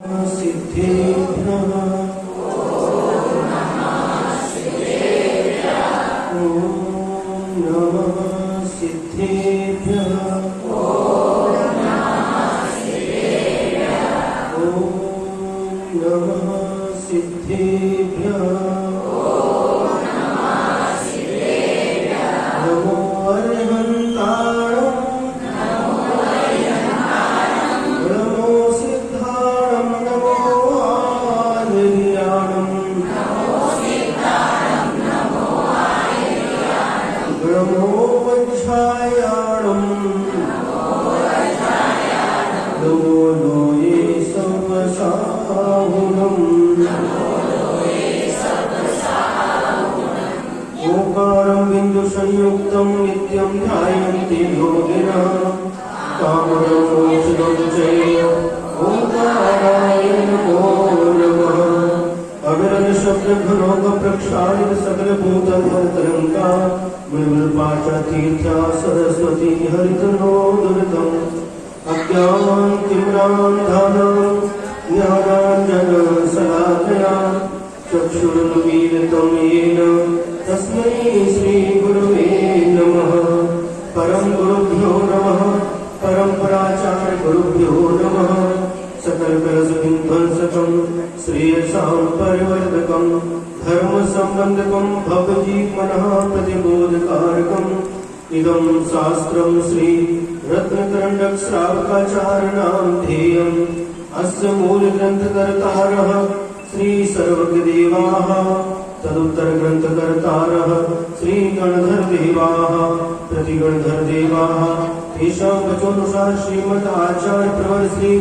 सिद्धेभ्यः ॐ नमः सिद्धेभ्यः ॐ नमः सिद्धेभ्यः नमो अर्हन्ताणं नमो सिद्धाणं नमो आर्याणं नमो वज्रायाणं नमो लोये सर्वसाहुणम् ओंकारं बिन्दुसंयुक्तं नित्यं ध्यायन्ति योगिनः कामदं मोक्षदं चैव ओंकाराय नमो नमः। अविरल शब्दघनोग प्रक्षालित सकलभूतधरतरङ्गा मृगपाशतीर्था सरस्वती हरितनोदृतम् अज्ञानतिम्रान्धानां ज्ञानाञ्जनशलाकया चक्षुरुन्मीलितं येन तस्मै श्रीगुरुवे नमः। परं गुरुभ्यो नमः, परम्पराचार्यगुरुभ्यो नमः। सकलकलशविध्वंसकं श्रेयसां परिवर्धकं धर्मसम्बन्धकं भवजीवनः प्रतिबोधकारकम् इदं शास्त्रं श्री रत्नकरण्डकश्रावकाचार्याणां ध्येयम् अस्य मूलग्रन्थकर्तारः श्री सर्वज्ञदेवाः तदुत्तरग्रन्थकर्तारः श्री गणधरदेवाः प्रतिगणधरदेवाः तेषां वचोनुसार श्रीमद् आचार्यप्रवर श्री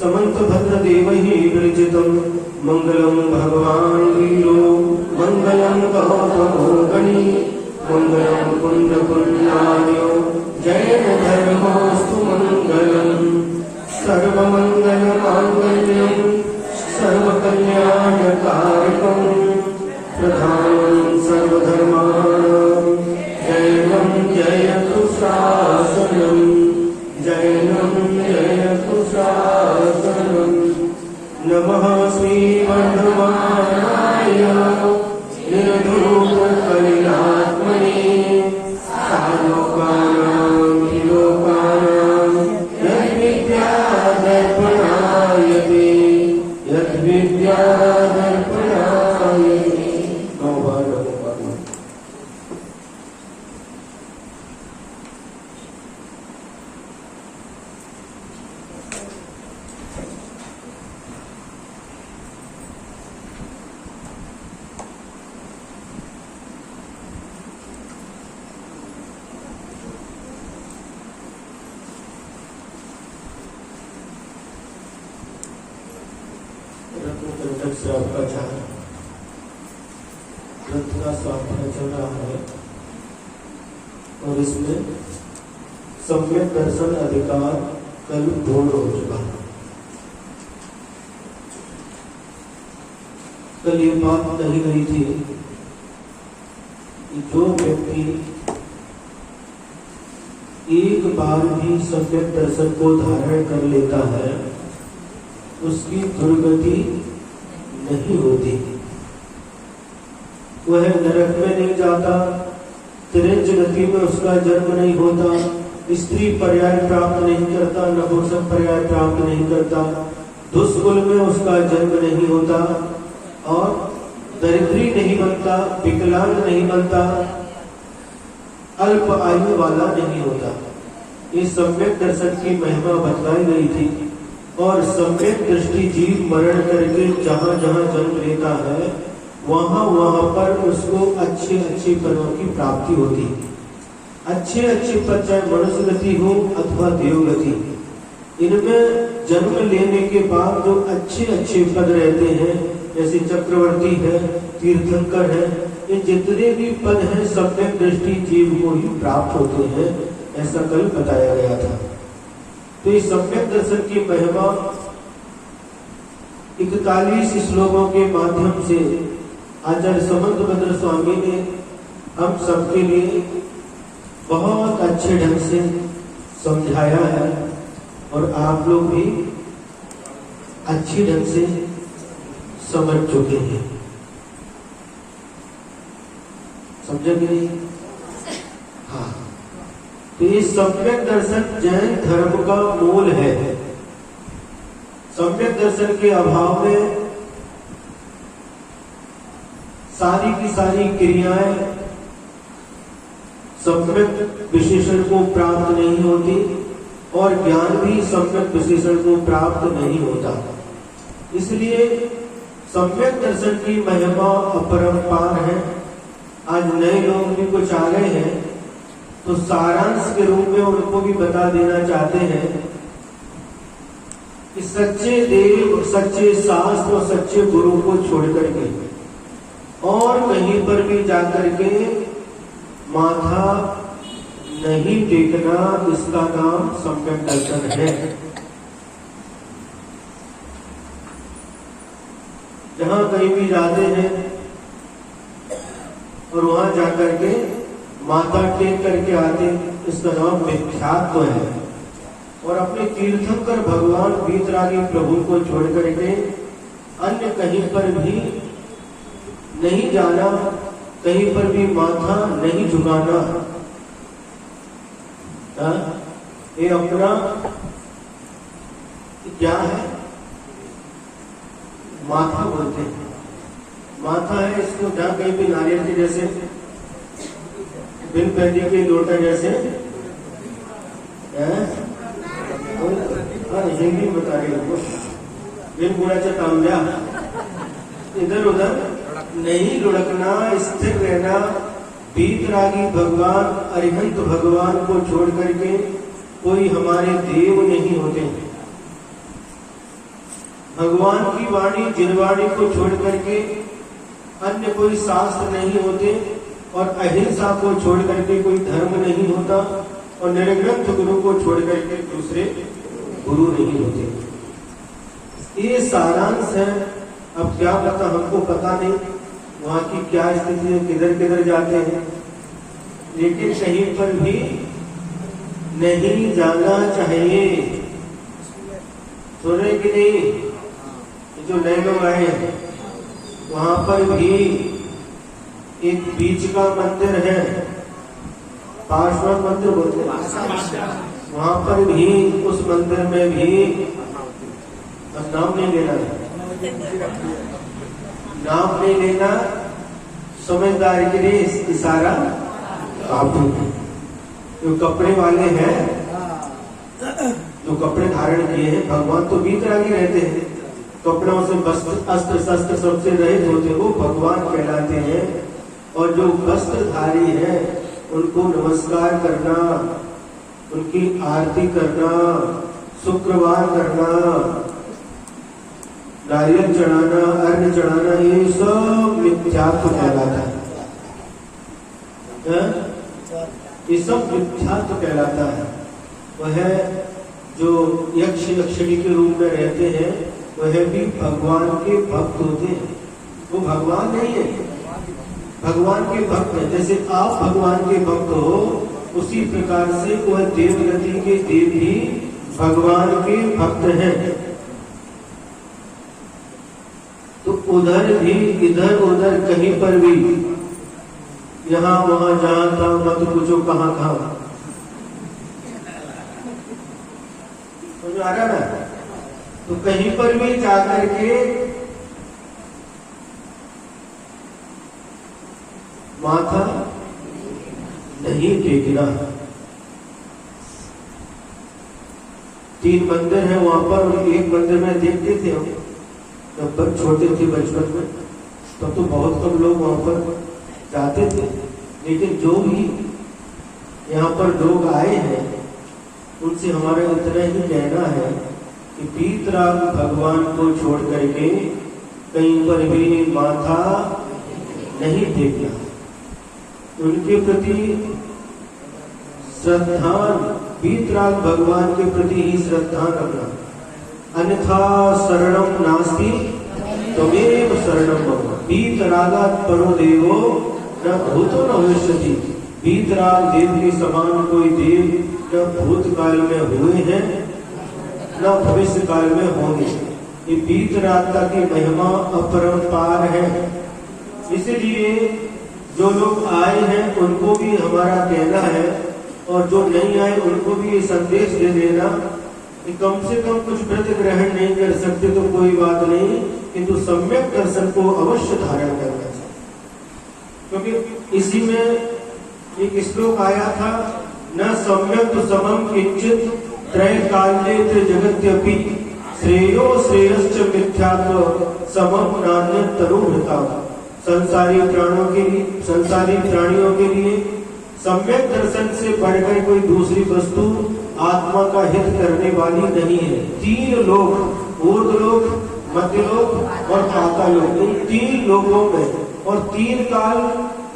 समन्तभद्रदेवैः विरचितं मङ्गलं भगवान् वीरो मङ्गलं गौतमो गणी मङ्गलं कुन्दपुण्यायो जैनधर्मोऽस्तु मङ्गलम् सर्वमङ्गलमाङ्गल्यं सर्वकल्याणकारकं प्रधानं सर्वधर्माणां जैनं जयतु शासनं जैनं जयतु शासनं। नमः श्रीवर्धमानाय निर्धूतकलिलात्मने सालोकानां विलोकानां यद्विद्यादर्पणायते यद्विद्यादर्पणायते। ग्रंथ का स्वाध्याय चल रहा है और इसमें सम्यक दर्शन अधिकार कल पूर्ण हो चुका है। कल ये बात कही गई थी कि जो व्यक्ति एक बार भी सम्यक दर्शन को धारण कर लेता है उसकी दुर्गति नहीं होती, वह नरक में नहीं जाता, तिरंज गति में उसका जन्म नहीं होता, स्त्री पर्याय प्राप्त नहीं करता, नपुंसक पर्याय प्राप्त नहीं करता, दुष्कुल में उसका जन्म नहीं होता और दरिद्री नहीं बनता, विकलांग नहीं बनता, अल्प आयु वाला नहीं होता। ये सम्यक दर्शन की महिमा बतलाई गई थी और सम्यक दृष्टि जीव मरण करके जहाँ जहाँ जन्म लेता है वहाँ वहाँ पर उसको अच्छे अच्छे पदों की प्राप्ति होती। अच्छे अच्छे पद चाहे मनुष्य गति हो अथवा देवगति, इनमें जन्म लेने के बाद जो अच्छे अच्छे पद रहते हैं जैसे चक्रवर्ती है, तीर्थंकर है, ये जितने भी पद हैं सम्यक दृष्टि जीव को ही प्राप्त होते हैं, ऐसा कल बताया गया था। तो इस सम्यक दर्शन की महिमा 41 श्लोकों के माध्यम से आचार्य समंतभद्र स्वामी ने हम सबके लिए बहुत अच्छे ढंग से समझाया है और आप लोग भी अच्छी ढंग से समझ चुके हैं। समझे कि नहीं? हाँ, तो ये सम्यक दर्शन जैन धर्म का मूल है। सम्यक दर्शन के अभाव में सारी की सारी क्रियाएं सम्यक विशेषण को प्राप्त नहीं होती और ज्ञान भी सम्यक विशेषण को प्राप्त नहीं होता। इसलिए सम्यक दर्शन की महिमा अपरंपार है। आज नए लोग भी कुछ आ गए हैं तो सारांश के रूप में उनको भी बता देना चाहते हैं कि सच्चे देव, सच्चे शास्त्र और सच्चे गुरु को छोड़ करके और कहीं पर भी जाकर के माथा नहीं टेकना, इसका नाम सम्यक दर्शन है। जहां कहीं भी जाते हैं और वहां जाकर के माथा टेक करके आते, इसका नाम मिथ्यात्व है। और अपने तीर्थंकर भगवान वीतरागी प्रभु को छोड़ करके अन्य कहीं पर भी नहीं जाना, कहीं पर भी माथा नहीं झुकाना। ये अपना क्या है? माथा बोलते हैं। माथा है इसको, जहां कहीं भी नारियल के जैसे बिन पैदी के लोटा जैसे हिंदी बता रही हूँ, बिन बुढ़ा तांब्या, इधर उधर नहीं लुढ़कना, स्थिर रहना। वीतरागी भगवान, अरिहंत भगवान को छोड़ करके कोई हमारे देव नहीं होते। भगवान की वाणी, जिनवाणी को छोड़ करके अन्य कोई शास्त्र नहीं होते और अहिंसा को छोड़ करके कोई धर्म नहीं होता और निर्ग्रंथ गुरु को छोड़ करके दूसरे गुरु नहीं होते। ये सारांश है। अब क्या पता, हमको पता नहीं वहां की क्या स्थिति है, किधर किधर जाते हैं, लेकिन कहीं पर भी नहीं जाना चाहिए। सुन रहे कि नहीं? जो नए लोग आए हैं वहां पर भी एक बीच का मंदिर है, पार्श्व मंदिर बोलते हैं। वहां पर भी, उस मंदिर में भी, बस नाम नहीं लेना है, नाम नहीं लेना, समझदारी के लिए इशारा काफी है। जो कपड़े वाले हैं, जो कपड़े धारण किए हैं, भगवान तो वीतरागी रहते हैं, कपड़ों से अस्त्र शस्त्र सबसे रहित होते, वो भगवान कहलाते हैं। और जो वस्त्रधारी है उनको नमस्कार करना, उनकी आरती करना, शुक्रवार करना, नारियल चढ़ाना, अर्घ्य चढ़ाना, ये सब मिथ्यात्व कहलाता है। ये सब मिथ्यात्व कहलाता है। वह जो यक्ष यक्षिणी के रूप में रहते हैं वह भी भगवान के भक्त होते हैं। वो भगवान नहीं है, भगवान के भक्त है। जैसे आप भगवान के भक्त हो, उसी प्रकार से वह देवगति के देव भी भगवान के भक्त हैं। तो उधर भी, इधर उधर कहीं पर भी, यहाँ वहां जहां था मत पूछो कहाँ कहाँ। समझ आ रहा ना? तो कहीं पर भी जाकर के माथा नहीं टेकना। 3 मंदिर है वहां पर, और एक मंदिर में देखते थे हम जब छोटे थे बचपन में, तब तो बहुत कम लोग वहां पर जाते थे। लेकिन जो भी यहाँ पर लोग आए हैं उनसे हमारा इतना ही कहना है कि वीतराग भगवान को छोड़ करके कहीं पर भी माथा नहीं टेकना। उनके प्रति श्रद्धा, वीतराग भगवान के प्रति ही श्रद्धा रखना। अन्यथा शरणम नास्ति त्वमेव शरणम मम। वीतरागात् परो देवो न भूतो न भविष्यति। वीतराग देव के समान कोई देव न भूतकाल में हुए हैं न भविष्य काल में होंगे। ये बीत रात की महिमा अपरंपार है। इसलिए जो लोग आए हैं उनको भी हमारा कहना है, और जो नहीं आए उनको भी ये संदेश दे देना कि कम से कम कुछ व्रत ग्रहण नहीं कर सकते तो कोई बात नहीं, किंतु सम्यक दर्शन को अवश्य धारण करना चाहिए। क्योंकि इसी में एक श्लोक आया था, न सम्यक समम किंचित त्रैकाल्ये जगत्यपि श्रेयो श्रेयश्च मिथ्यात्व समम नान्यत् तनुभृता। संसारी प्राणियों के लिए सम्यक दर्शन से बढ़कर कोई दूसरी वस्तु आत्मा का हित करने वाली नहीं है। तीन लोक, ऊर्ध्वलोक, मध्यलोक और पातालोक, इन तीन लोकों में और तीन काल,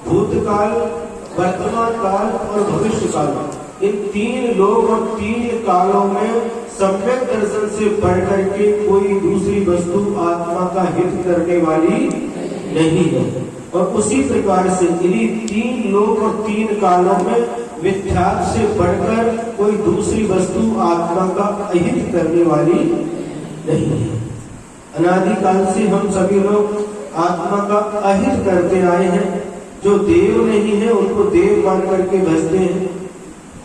भूतकाल, वर्तमान काल और भविष्य काल, इन तीन लोक और तीन कालों में सम्यक दर्शन से बढ़कर के कोई दूसरी वस्तु आत्मा का हित करने वाली नहीं है। और उसी प्रकार से इन्हीं तीन लोक और तीन कालों में मिथ्यात्व से बढ़कर कोई दूसरी वस्तु आत्मा का अहित करने वाली नहीं है। अनादिकाल से हम सभी लोग आत्मा का अहित करते आए हैं। जो देव नहीं है उनको देव मान करके भजते हैं,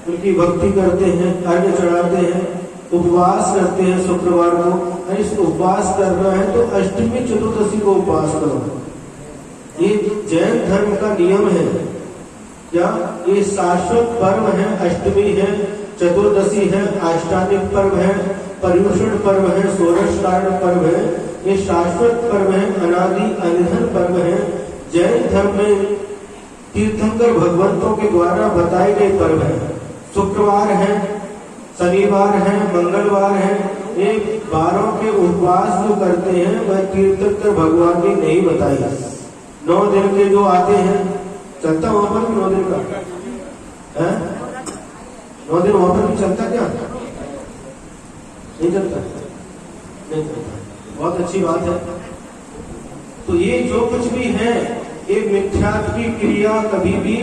उनकी भक्ति करते हैं, अर्घ्य चढ़ाते हैं, उपवास करते हैं। शुक्रवार को इस उपवास करना है तो अष्टमी चतुर्दशी को उपवास करो। ये जैन धर्म का नियम है। क्या ये शाश्वत पर्व है? अष्टमी है, चतुर्दशी है, अष्टादश पर्व है, पर्युषण पर्व है, षोडशकारण पर्व है। ये शाश्वत पर्व है, अनादि अनिधन पर्व है। जैन धर्म में तीर्थंकर भगवंतों के द्वारा बताए गए पर्व है। शुक्रवार है, शनिवार है, मंगलवार है। ये बारों के उपवास जो करते हैं वह तीर्थंकर भगवान ने नहीं बताई। 9 दिन के जो आते हैं, चलता वहां पर भी 9 दिन का है? 9 दिन वहां पर भी चलता क्या? नहीं चलता, नहीं चलता। बहुत अच्छी बात है। तो ये जो कुछ भी है ये मिथ्यात्व की क्रिया कभी भी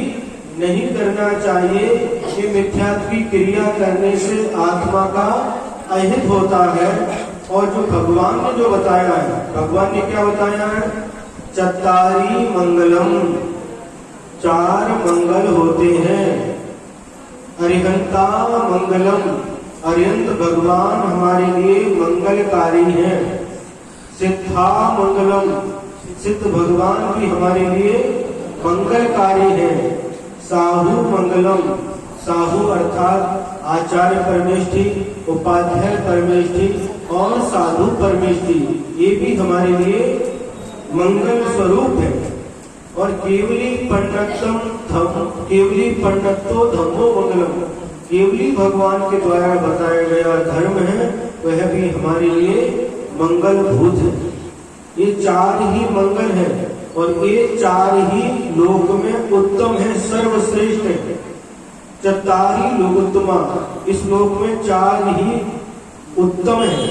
नहीं करना चाहिए। ये मिथ्यात्व की क्रिया करने से आत्मा का अहित होता है। और जो भगवान ने जो बताया है, भगवान ने क्या बताया है? चत्तारी मंगलम, 4 मंगल होते हैं। अरिहंता मंगलम, अरिहंत भगवान हमारे लिए मंगलकारी हैं। सिद्धा मंगलम, सिद्ध भगवान भी हमारे लिए मंगलकारी हैं। साहु मंगलम, साहु अर्थात आचार्य परमेष्ठी, उपाध्याय परमेष्ठी और साधु परमेष्ठी, ये भी हमारे लिए मंगल स्वरूप है। और केवली पंडितो धम्मो मंगलम, केवली भगवान के द्वारा बताया गया धर्म है वह भी हमारे लिए मंगल भूत है। ये 4 ही मंगल है और ये 4 ही लोक में उत्तम है, सर्वश्रेष्ठ है। चत्तारी लोकोत्तमा, इस लोक में 4 ही उत्तम है।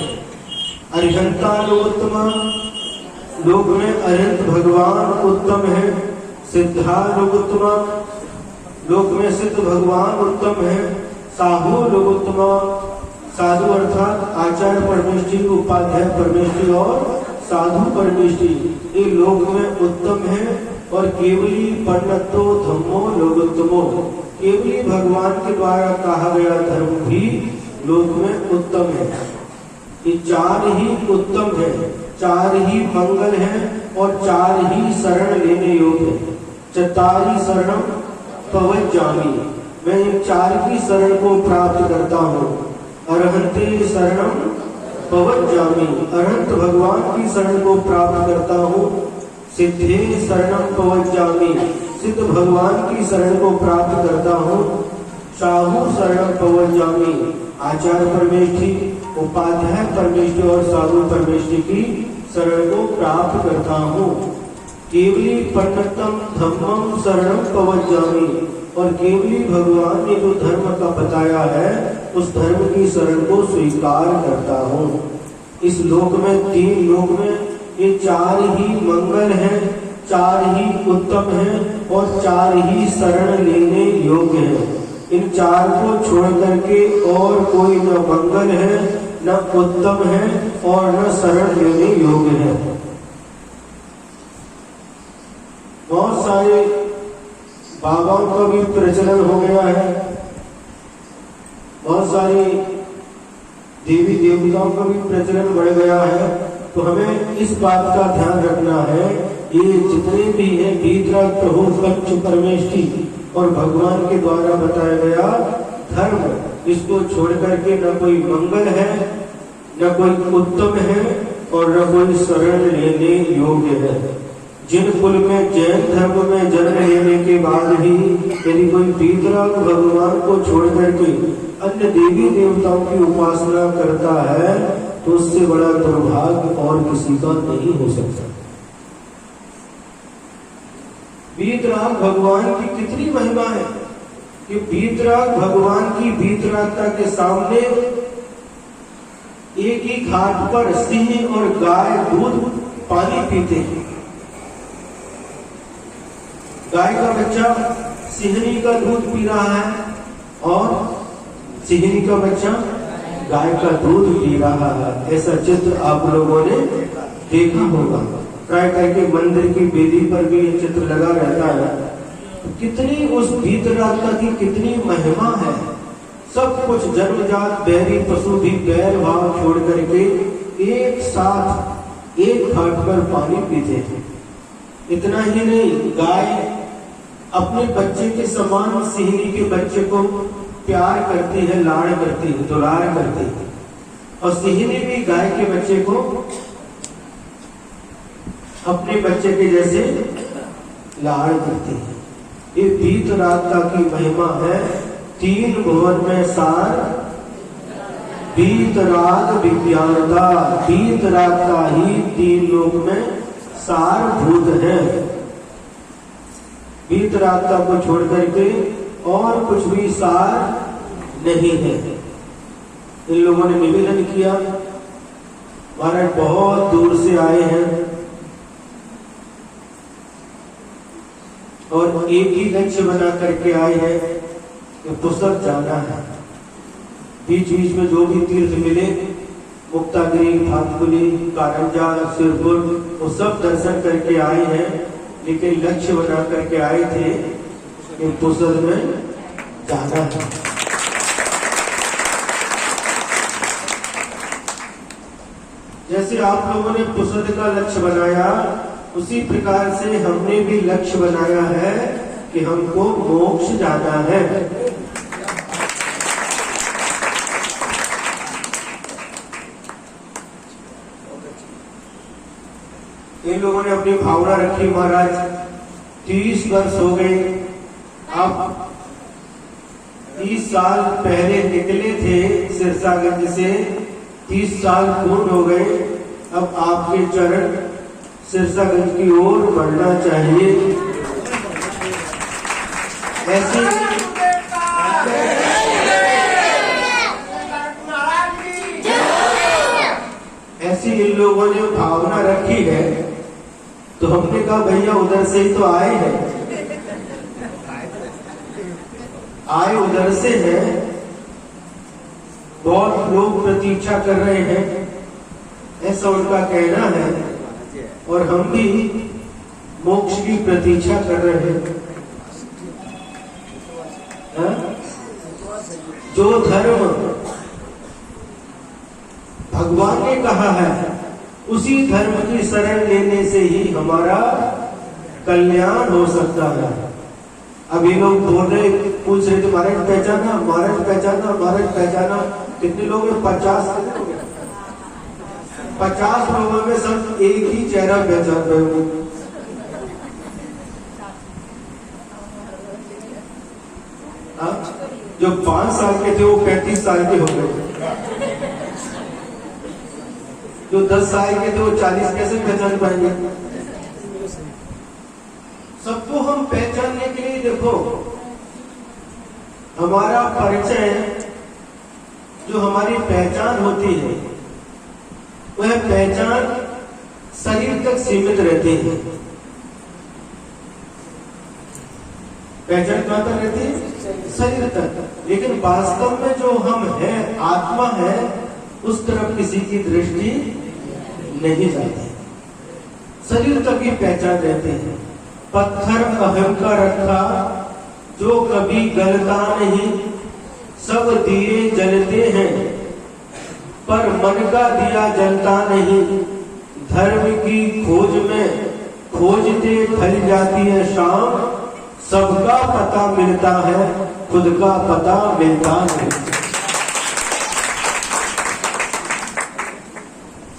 अरिहंता लोकोत्तमा, लोक में अरिहंत भगवान उत्तम है। सिद्धा लोकोत्तमा, लोक में सिद्ध भगवान उत्तम है। साहु लोकोत्तमा, साधु अर्थात आचार्य परमेष्ठी, उपाध्याय परमेष्ठी और साधु परमेष्ठी, ये लोक में उत्तम है। और केवली पंडितो धम्मो लोकोत्तमो, केवली भगवान के द्वारा कहा गया धर्म भी लोक में उत्तम है। ये 4 ही उत्तम है, 4 ही मंगल है और 4 ही शरण लेने योग्य है। चत्तारी शरणम पवज्जामि, मैं इन 4 की शरण को प्राप्त करता हूँ। अरहंते शरणम पवज्जामि, अरहंत भगवान की शरण को प्राप्त करता हूँ। सिद्धे शरणम पवज्जामि, सिद्ध भगवान की शरण को प्राप्त करता हूँ। साहु शरणम पवज्जामि, आचार्य परमेष्ठी, उपाध्याय परमेष्ठी और साधु परमेष्ठी की शरण को प्राप्त करता हूँ। केवली पंडितम धम्मम शरणम पवज्जामि, और केवली भगवान ने जो धर्म का बताया है उस धर्म की शरण को स्वीकार करता हूँ। इस लोक में 3 लोक में ये 4 ही मंगल हैं, 4 ही उत्तम हैं और 4 ही शरण लेने योग्य हैं। इन 4 को छोड़ करके और कोई न मंगल है न उत्तम है और न शरण लेने योग्य है। बहुत सारे बाबाओं का भी प्रचलन हो गया है, बहुत सारी देवी देवताओं का भी प्रचलन बढ़ गया है। तो हमें इस बात का ध्यान रखना है, ये जितने भी हैं वीतराग, प्रभु, पंच परमेष्ठी और भगवान के द्वारा बताया गया धर्म, इसको छोड़ करके न कोई मंगल है, न कोई उत्तम है और न कोई शरण लेने योग्य है। जिन कुल में जैन धर्म में जन्म लेने के बाद भी यदि कोई वीतराग भगवान को छोड़ करके अन्य देवी देवताओं की उपासना करता है तो उससे बड़ा दुर्भाग्य और किसी का नहीं हो सकता। वीतराग भगवान की कितनी महिमा है कि वीतराग भगवान की वीतरागता के सामने एक ही घाट पर सिंह और गाय दूध पानी पीते हैं। गाय का बच्चा सिंहनी का दूध पी रहा है और सिंहनी का बच्चा गाय का दूध पी रहा है। ऐसा चित्र आप लोगों ने देखा होगा, प्राय करके मंदिर की वेदी पर भी ये चित्र लगा रहता है। कितनी उस वीतरागता की कितनी महिमा है। सब कुछ जन्मजात बैरी पशु भी बैर भाव छोड़ करके एक साथ एक घाट पर पानी पीते हैं। इतना ही नहीं, गाय अपने बच्चे के समान सिंहनी के बच्चे को प्यार करती है, लाड़ करती है, दुलार करती है और सिंहनी भी गाय के बच्चे को अपने बच्चे के जैसे लाड़ करती है। ये वीतरागता की महिमा है। तीन भुवन में सार वीतराग विज्ञानता, वीतरागता ही तीन लोक में सारभूत है। वीतरागता को छोड़ करके और कुछ भी सार नहीं है। इन लोगों ने निवेदन किया, महाराज बहुत दूर से आए हैं और एक ही लक्ष्य बना करके आए हैं कि पुस्तक जाना है। बीच बीच में जो भी तीर्थ मिले, मुक्तागिरी, भातकुली, कारंजा, सिरपुर, वो सब दर्शन करके आए हैं, लेकिन लक्ष्य बना करके आए थे कि पुस्तक में जाना है। जैसे आप लोगों ने पुस्तक का लक्ष्य बनाया, उसी प्रकार से हमने भी लक्ष्य बनाया है कि हमको मोक्ष जाना है। इन लोगों ने अपनी भावना रखी, महाराज 30 वर्ष हो गए, आप 30 साल पहले निकले थे सिरसागंज से, 30 साल पूर्ण हो गए, अब आपके चरण सिरसागंज की ओर बढ़ना चाहिए। ऐसी इन लोगों ने भावना रखी है, तो हमने कहा भैया उधर से ही तो आए हैं, आए उधर से हैं, बहुत लोग प्रतीक्षा कर रहे हैं, ऐसा उनका कहना है, और हम भी मोक्ष की प्रतीक्षा कर रहे हैं। जो धर्म भगवान ने कहा है, उसी धर्म की शरण लेने से ही हमारा कल्याण हो सकता है। अब ये लोग बोल रहे, पूछ रहे थे महाराज पहचाना, महाराज पहचाना, महाराज पहचाना। कितने लोग हैं? 50 लोग। 50 लोगों में सब एक ही चेहरा पहचान रहे हो। जो 5 साल के थे वो 35 साल के हो गए, जो 10 साल के थे वो 40 कैसे पहचान पाएंगे? सबको हम पहचानने के लिए देखो, हमारा परिचय, जो हमारी पहचान होती है, वह पहचान शरीर तक सीमित रहती है। पहचान कहां तक रहती है? शरीर तक। लेकिन वास्तव में जो हम हैं, आत्मा है, उस तरफ किसी की दृष्टि नहीं जाती। शरीर तक ही पहचान रहते हैं। पत्थर अहम का रखा जो कभी गलता नहीं, सब दिए जलते हैं पर मन का दिया जलता नहीं। धर्म की खोज में खोजते ढल जाती है शाम, सबका पता मिलता है खुद का पता मिलता नहीं।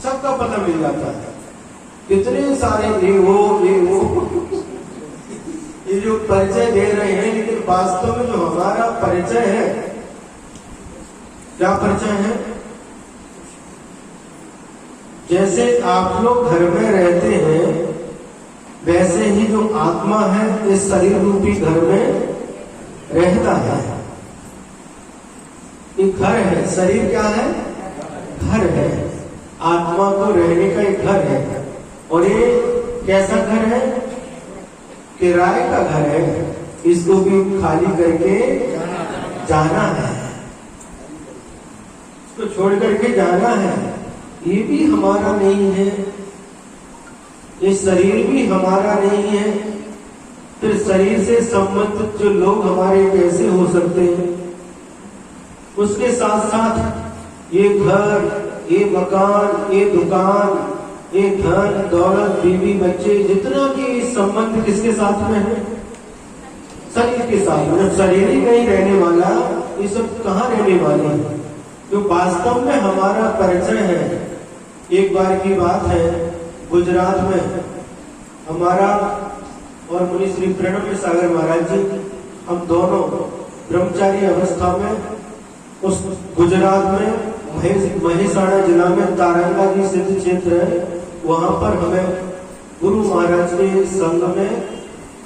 सबका पता मिल जाता है। कितने सारे ये जो परिचय दे रहे हैं, लेकिन वास्तव में जो हमारा परिचय है, क्या परिचय है? जैसे आप लोग घर में रहते हैं, वैसे ही जो आत्मा है इस शरीर रूपी घर में रहता है। एक घर है, शरीर क्या है? घर है। आत्मा को रहने का एक घर है। और ये कैसा घर है? किराए का घर है। इसको भी खाली करके जाना है, इसको छोड़ करके जाना है। ये भी हमारा नहीं है, ये शरीर भी हमारा नहीं है। फिर शरीर से संबंधित जो लोग हमारे कैसे हो सकते हैं? उसके साथ साथ ये घर, ये मकान, ये दुकान, ये धन दौलत, बीवी बच्चे, जितना भी संबंध किसके साथ में है? शरीर के साथ में। शरीर ही नहीं रहने वाला, ये सब कहाँ रहने वाले हैं? जो वास्तव में हमारा परिचय है। एक बार की बात है, गुजरात में हमारा और मुनि श्री प्रणव सागर महाराज जी, हम दोनों ब्रह्मचारी अवस्था में उस गुजरात में महेसाणा जिला में तारंगा जी सिद्ध क्षेत्र है, वहां पर हमें गुरु महाराज के संग में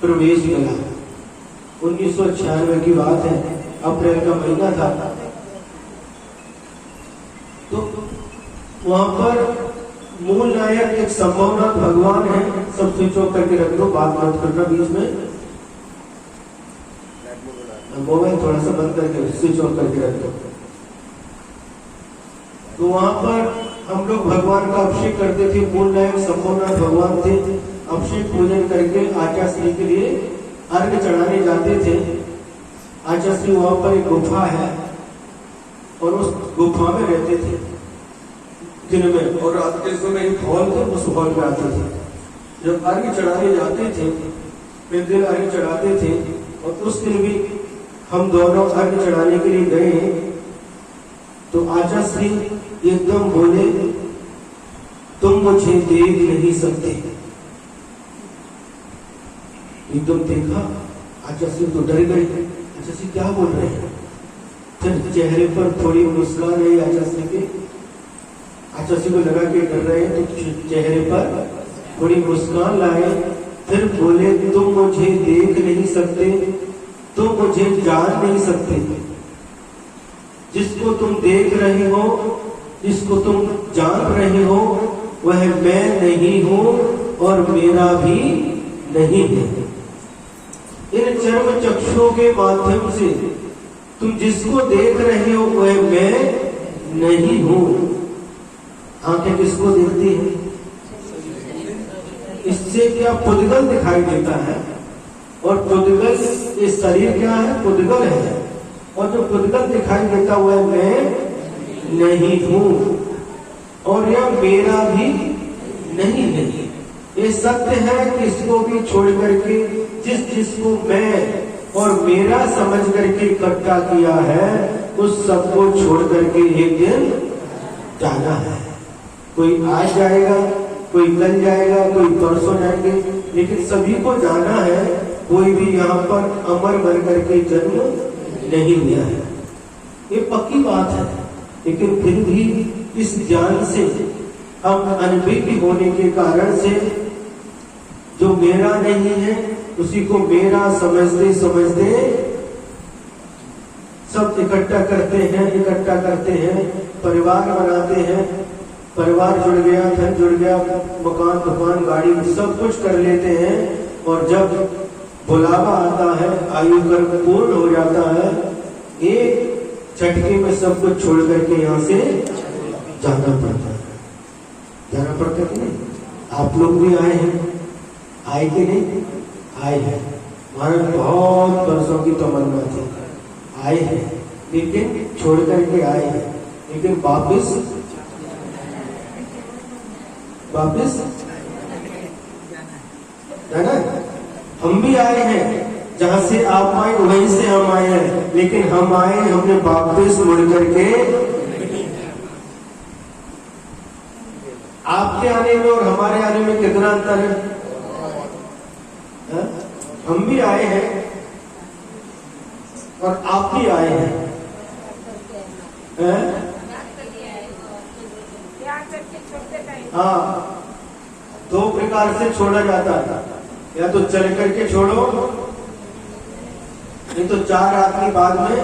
प्रवेश मिला। 1996 की बात है, अप्रैल का महीना था। तो वहां पर मूल नायक एक संभवनाथ भगवान है। सब स्विच ऑफ करके रख दो, बात मत करना बीच में। मोबाइल थोड़ा सा बंद करके स्विच ऑफ करके रख दो। तो वहां पर हम लोग भगवान का अभिषेक करते थे। मूल नायक संभवनाथ भगवान थे। अभिषेक पूजन करके आचार्य के लिए अर्घ चढ़ाने जाते थे। आचार्य वहां पर एक गुफा है और उस गुफा में रहते थे दिन में, और रात के समय एक हॉल थे, उस हॉल में आते थे। जब अर्घ चढ़ाने जाते थे, फिर दिन अर्घ चढ़ाते थे, और उस दिन भी हम दोनों अर्घ चढ़ाने के लिए गए। तो आचार्य एकदम बोले, तुम मुझे देख नहीं सकते। एकदम देखा, आचार्य तो डर गए। आचार्य क्या बोल रहे हैं? फिर चेहरे पर थोड़ी मुस्कान आई आचार्य के। आचार्य को लगा कि डर रहे हैं, तो चेहरे पर थोड़ी मुस्कान लाए। फिर बोले, तुम मुझे देख नहीं सकते, तुम मुझे जान नहीं सकते। जिसको तुम देख रहे हो, जिसको तुम जान रहे हो, वह मैं नहीं हूं और मेरा भी नहीं है। इन चर्म चक्षुओं के माध्यम से तुम जिसको देख रहे हो वह मैं नहीं हूं। आंखें किसको देखती है? इससे क्या पुद्गल दिखाई देता है, और पुद्गल, ये शरीर क्या है? पुद्गल है। और जो पुद्गल दिखाई देता हुआ मैं नहीं हूं और यह मेरा भी नहीं है। ये सत्य है कि इसको भी छोड़ करके जिसको मैं और मेरा समझ करके इकट्ठा किया है, उस सबको छोड़ करके एक दिन जाना है। कोई आज जाएगा, कोई कल जाएगा, कोई परसों जाएंगे, लेकिन सभी को जाना है। कोई भी यहाँ पर अमर बन करके जन्म नहीं लिया है, ये पक्की बात है। लेकिन फिर भी इस ज्ञान से हम अनभिज्ञ होने के कारण से जो मेरा नहीं है उसी को मेरा समझते समझते सब इकट्ठा करते हैं, परिवार बनाते हैं। परिवार जुड़ गया, धन जुड़ गया, मकान दुकान गाड़ी सब कुछ कर लेते हैं, और जब बुलावा आता है, आयु कर्म पूर्ण हो जाता है, एक झटके में सब कुछ छोड़ करके यहाँ से जाना पड़ता है। जाना पड़ता है कि नहीं? आप लोग भी आए हैं, आए कि नहीं? आए हैं। हमारे बहुत वर्षों की तमन्ना थी, आए हैं, लेकिन छोड़ करके आए हैं, लेकिन वापिस है ना। हम भी आए हैं, जहां से आप आए वहीं से हम आए हैं, लेकिन हम आए, हमने वापिस मुड़ करके, आपके आने में और हमारे आने में कितना अंतर है? हम भी आए हैं और आप भी आए हैं, हाँ। दो प्रकार से छोड़ा जाता है, या तो चल करके छोड़ो, नहीं तो 4 आदमी बाद में,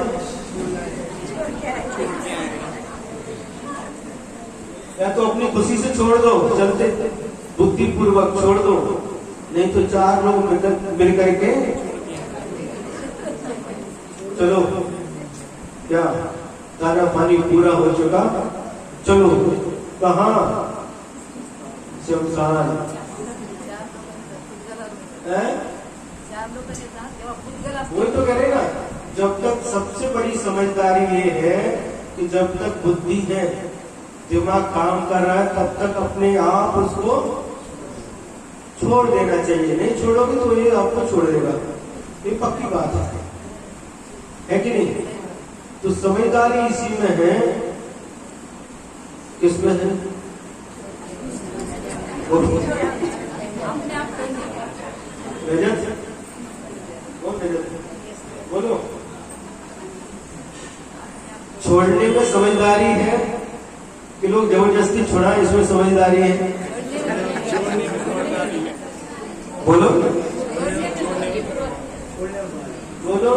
या तो अपनी खुशी से छोड़ दो, चलते बुद्धिपूर्वक छोड़ दो, नहीं तो 4 लोग मिल करके चलो, क्या दाना पानी पूरा हो चुका, चलो कहाँ? शमशान। वही तो करेगा। जब तक सबसे बड़ी समझदारी ये है कि जब तक बुद्धि है, दिमाग काम कर रहा है, तब तक अपने आप उसको छोड़ देना चाहिए। नहीं छोड़ोगे तो ये आपको छोड़ देगा, ये पक्की बात है कि नहीं? तो समझदारी इसी में है, किसमें है? बोलो। छोड़ने में समझदारी है कि लोग जबरदस्ती छोड़ा, इसमें समझदारी है? बोलो बोलो।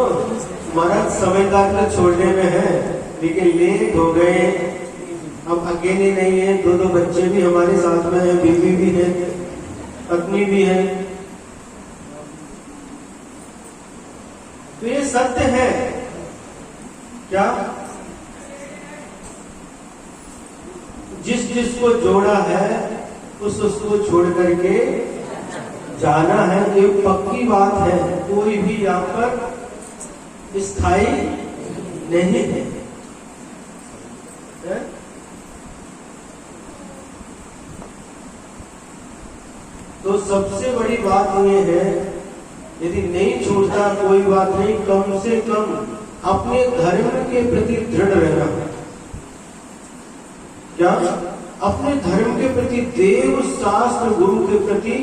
महाराज समझदार तो छोड़ने में है, लेकिन लेट हो गए, अब अकेले नहीं है, 2 बच्चे भी हमारे साथ में है, बीवी भी है, पत्नी भी है। तो ये सत्य है क्या? जिसको जोड़ा है उसको छोड़ करके जाना है, ये पक्की बात है। कोई भी यहाँ पर स्थायी नहीं है। तो सबसे बड़ी बात ये है, यदि नहीं छूटता कोई बात नहीं, कम से कम अपने धर्म के प्रति दृढ़ रहना। क्या? अपने धर्म के प्रति, देव शास्त्र गुरु के प्रति,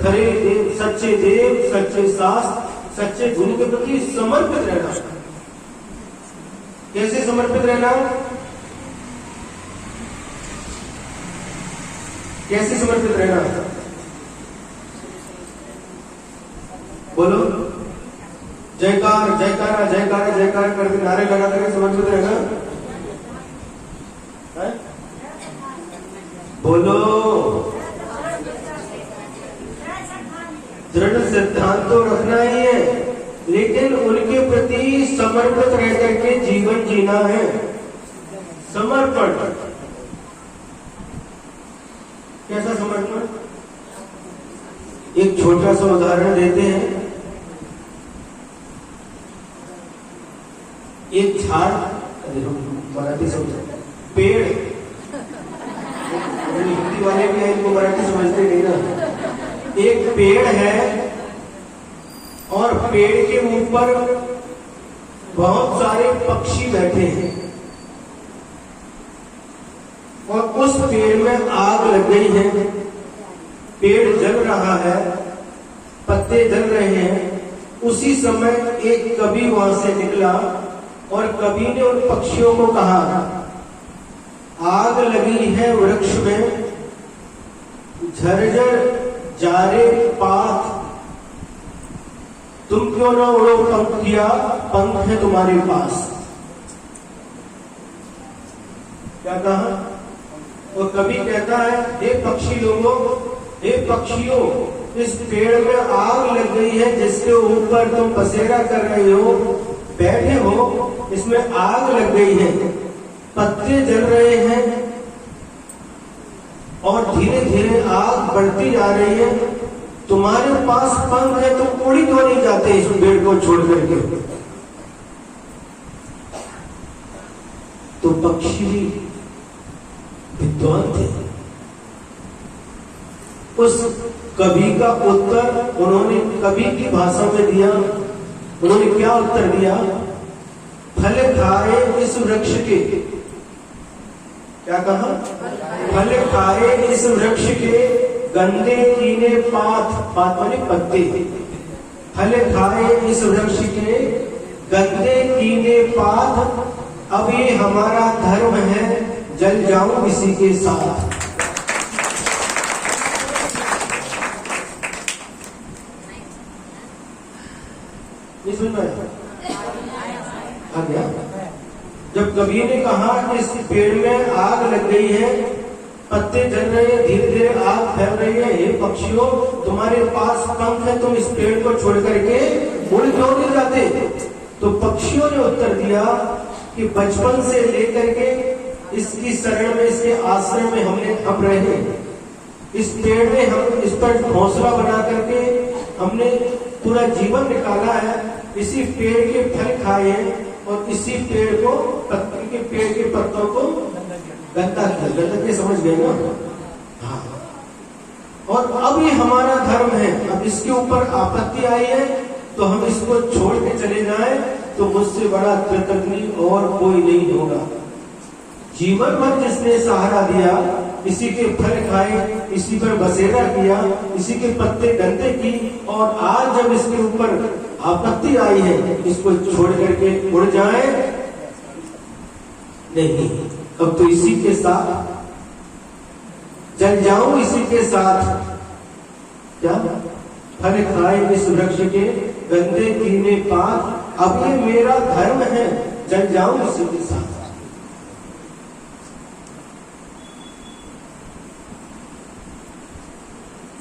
खरे देव, सच्चे शास्त्र, सच्चे गुरु के प्रति समर्पित रहना। कैसे समर्पित रहना? कैसे समर्पित रहना? बोलो। जयकार जयकारा जयकारा जयकारा करके नारे लगा करके समर्पित रहना है? बोलो। दृढ़ सिद्धांत तो रखना ही है, लेकिन उनके प्रति समर्पित रह करके जीवन जीना है। समर्पण। कैसा समर्पण? एक छोटा सा उदाहरण देते हैं। एक झाड़, मराठी समझ, पेड़, हिंदी वाले भी हैं, इनको मराठी समझते नहीं ना। एक पेड़ है और पेड़ के ऊपर बहुत सारे पक्षी बैठे हैं, और उस पेड़ में आग लग गई है, पेड़ जल रहा है, पत्ते जल रहे हैं। उसी समय एक कवि वहां से निकला और कवि ने उन पक्षियों को कहा, आग लगी है वृक्ष में, झरझर जारे पात, तुम क्यों ना उड़ो पंखिया, पंख है तुम्हारे पास। क्या कहा? और कवि कहता है, हे पक्षी लोगों, हे पक्षियों, इस पेड़ में आग लग गई है, जिसके ऊपर तुम बसेरा कर रहे हो, बैठे हो, इसमें आग लग गई है, पत्ते जल रहे हैं, और धीरे धीरे आग बढ़ती जा रही है। तुम्हारे पास पंख है, तुम उड़ी क्यों नहीं जाते इस पेड़ को छोड़ करके? तो पक्षी भी विद्वान थे। उस कवि का उत्तर उन्होंने कवि की भाषा में दिया। उन्होंने क्या उत्तर दिया? फल खाए इस वृक्ष के, क्या कहा? फल खाए इस वृक्ष के गंदे कीने पात, पात माने पत्ते। फल खाए इस वृक्ष के गंदे कीने पात, अब ये हमारा धर्म है, जल जाऊं इसी के साथ। नहीं सुन रहे? आ गया? जब कवि ने कहा कि इस पेड़ में आग लग गई है, पत्ते जल रहे हैं, धीरे धीरे आग फैल रही है, हे पक्षियों तुम्हारे पास पंख है, तुम इस पेड़ को छोड़ करके उड़ क्यों नहीं जाते? तो पक्षियों ने उत्तर दिया कि बचपन से लेकर के इसकी शरण में, इसके आश्रय में हम रहे। इस पेड़ में हम इस पर घोंसला बना करके हमने पूरा जीवन निकाला है। इसी पेड़ के फल खाए और इसी पेड़ को, पत्ते के पेड़ के पत्तों को गंदा किया। गंदा के समझ गए ना? हाँ। और अब ये हमारा धर्म है, अब इसके ऊपर आपत्ति आई है तो हम इसको छोड़ के चले जाएं तो मुझसे बड़ा कृतज्ञ और कोई नहीं होगा। जीवन भर जिसने सहारा दिया, इसी के फल खाए, इसी पर बसेरा किया, इसी के पत्ते गंदे की, और आज जब इसके ऊपर आपत्ति आई है इसको छोड़ करके उड़ जाए, नहीं, अब तो इसी के साथ जल जाऊं, इसी के साथ। क्या? फल खाए इस वृक्ष के गंदे कीने पात, अब ये मेरा धर्म है, जल जाऊं इसी के साथ।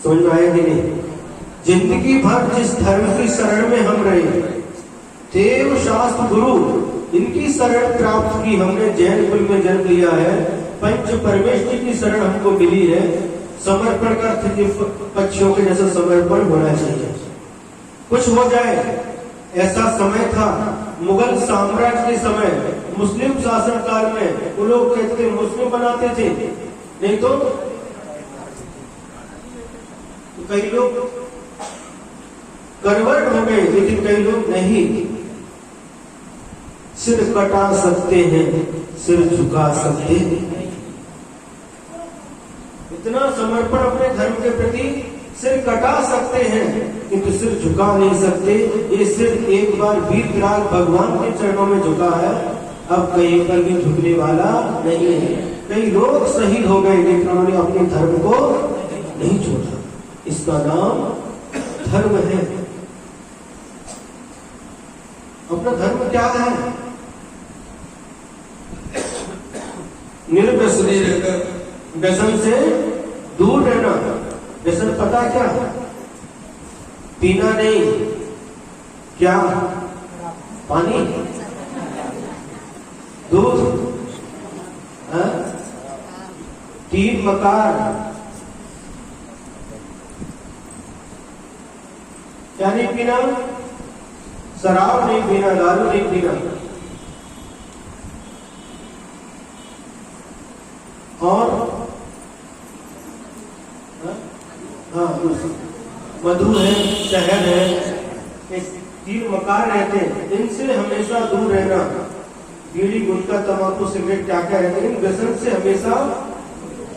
समझ में आया कि नहीं? जिंदगी भर जिस धर्म की शरण में हम रहे, देव शास्त्र गुरु, इनकी शरण प्राप्त की हमने, जैन कुल में जन्म लिया है, पंच परमेश्वर की शरण हमको मिली है। समर्पण का अर्थ पक्षियों के जैसा समर्पण होना चाहिए। कुछ हो जाए, ऐसा समय था मुगल साम्राज्य के समय, मुस्लिम शासन काल में, वो लोग कहते थे मुस्लिम बनाते थे, नहीं तो कई लोग कन्वर्ट हो गए, लेकिन कई लोग नहीं। सिर कटा सकते हैं, सिर झुका सकते हैं। इतना समर्पण अपने धर्म के प्रति, सिर कटा सकते हैं किंतु सिर झुका नहीं सकते। ये सिर एक बार वीतराग भगवान के चरणों में झुका है, अब कहीं पर भी झुकने वाला नहीं है। कई लोग शहीद हो गए लेकिन उन्होंने अपने धर्म को नहीं छोड़ा। इसका नाम धर्म है। अपना धर्म क्या है? निर्व्यसनी रहकर, व्यसन से दूर रहना। व्यसन पता क्या? पीना नहीं, क्या? पानी, दूध, तीन मकार, क्या नहीं पीना? शराब नहीं पीना, दारू नहीं पीना, और हाँ मधु है, शहद है, तीन मकार रहते हैं, इनसे हमेशा दूर रहना। बीड़ी, गुटखा, तंबाकू, सिगरेट, क्या क्या रहते हैं, इन व्यसन से हमेशा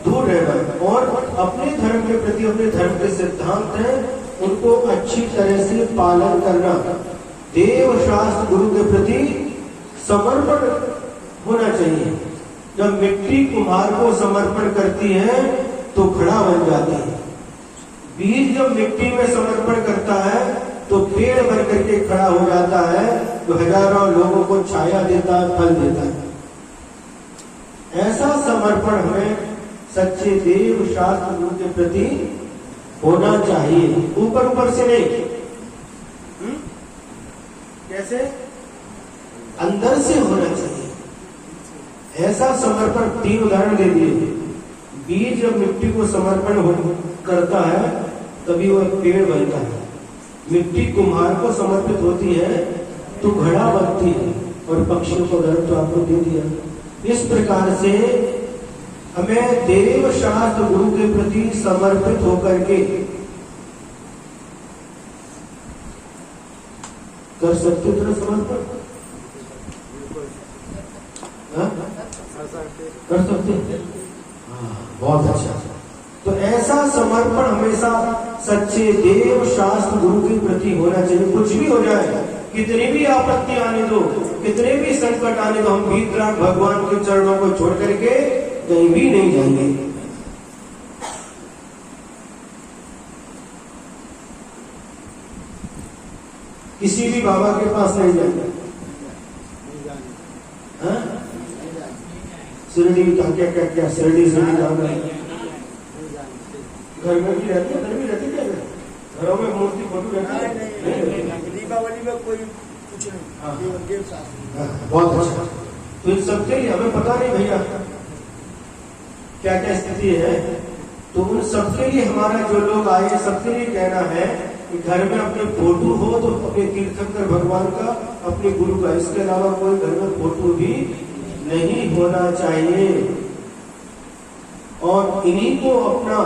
दूर रहना। और अपने धर्म के प्रति, अपने धर्म के सिद्धांत हैं, उनको अच्छी तरह से पालन करना। देव शास्त्र गुरु के प्रति समर्पण होना चाहिए। जब मिट्टी कुम्हार को समर्पण करती है तो घड़ा बन जाती है। बीज जब मिट्टी में समर्पण करता है तो पेड़ बन करके खड़ा हो जाता है, तो हजारों लोगों को छाया देता है, फल देता है। ऐसा समर्पण हमें सच्चे देव शास्त्र गुरु के प्रति होना चाहिए, ऊपर ऊपर से नहीं। कैसे? अंदर से होना चाहिए। ऐसा समर्पण, तीन उदाहरण दे दिए। बीज जब मिट्टी को समर्पण करता है तभी वह पेड़ बनता है। मिट्टी कुम्हार को समर्पित होती है तो घड़ा बनती है, और पक्षियों को उदाहरण तो आपको दे दिया। इस प्रकार से हमें देव शास्त्र गुरु के प्रति समर्पित होकर के कर सकते हो समर्पण, कर सकते हैं। बहुत अच्छा। तो ऐसा समर्पण हमेशा सच्चे देव शास्त्र गुरु के प्रति होना चाहिए। कुछ भी हो जाए, कितनी भी आपत्ति आने दो, कितने भी संकट आने दो, हम वीतराग भगवान के चरणों को छोड़ करके कहीं भी नहीं जाएंगे। किसी भी बाबा के पास नहीं जाएंगे। शिरडी का क्या क्या क्या शिरडी जाना है। घर में भी रहती है, घर में रहती क्या, घरों में मूर्ति फोटो रहती है, दीपावली में कोई कुछ नहीं। बहुत अच्छा। तो इन सबके लिए हमें पता नहीं भैया क्या क्या स्थिति है, तो उन सबके लिए हमारा जो लोग आए सबके लिए कहना है कि घर में अपने फोटो हो तो अपने तीर्थंकर भगवान का, अपने गुरु का, इसके अलावा कोई घर में फोटो भी नहीं होना चाहिए। और इन्हीं को अपना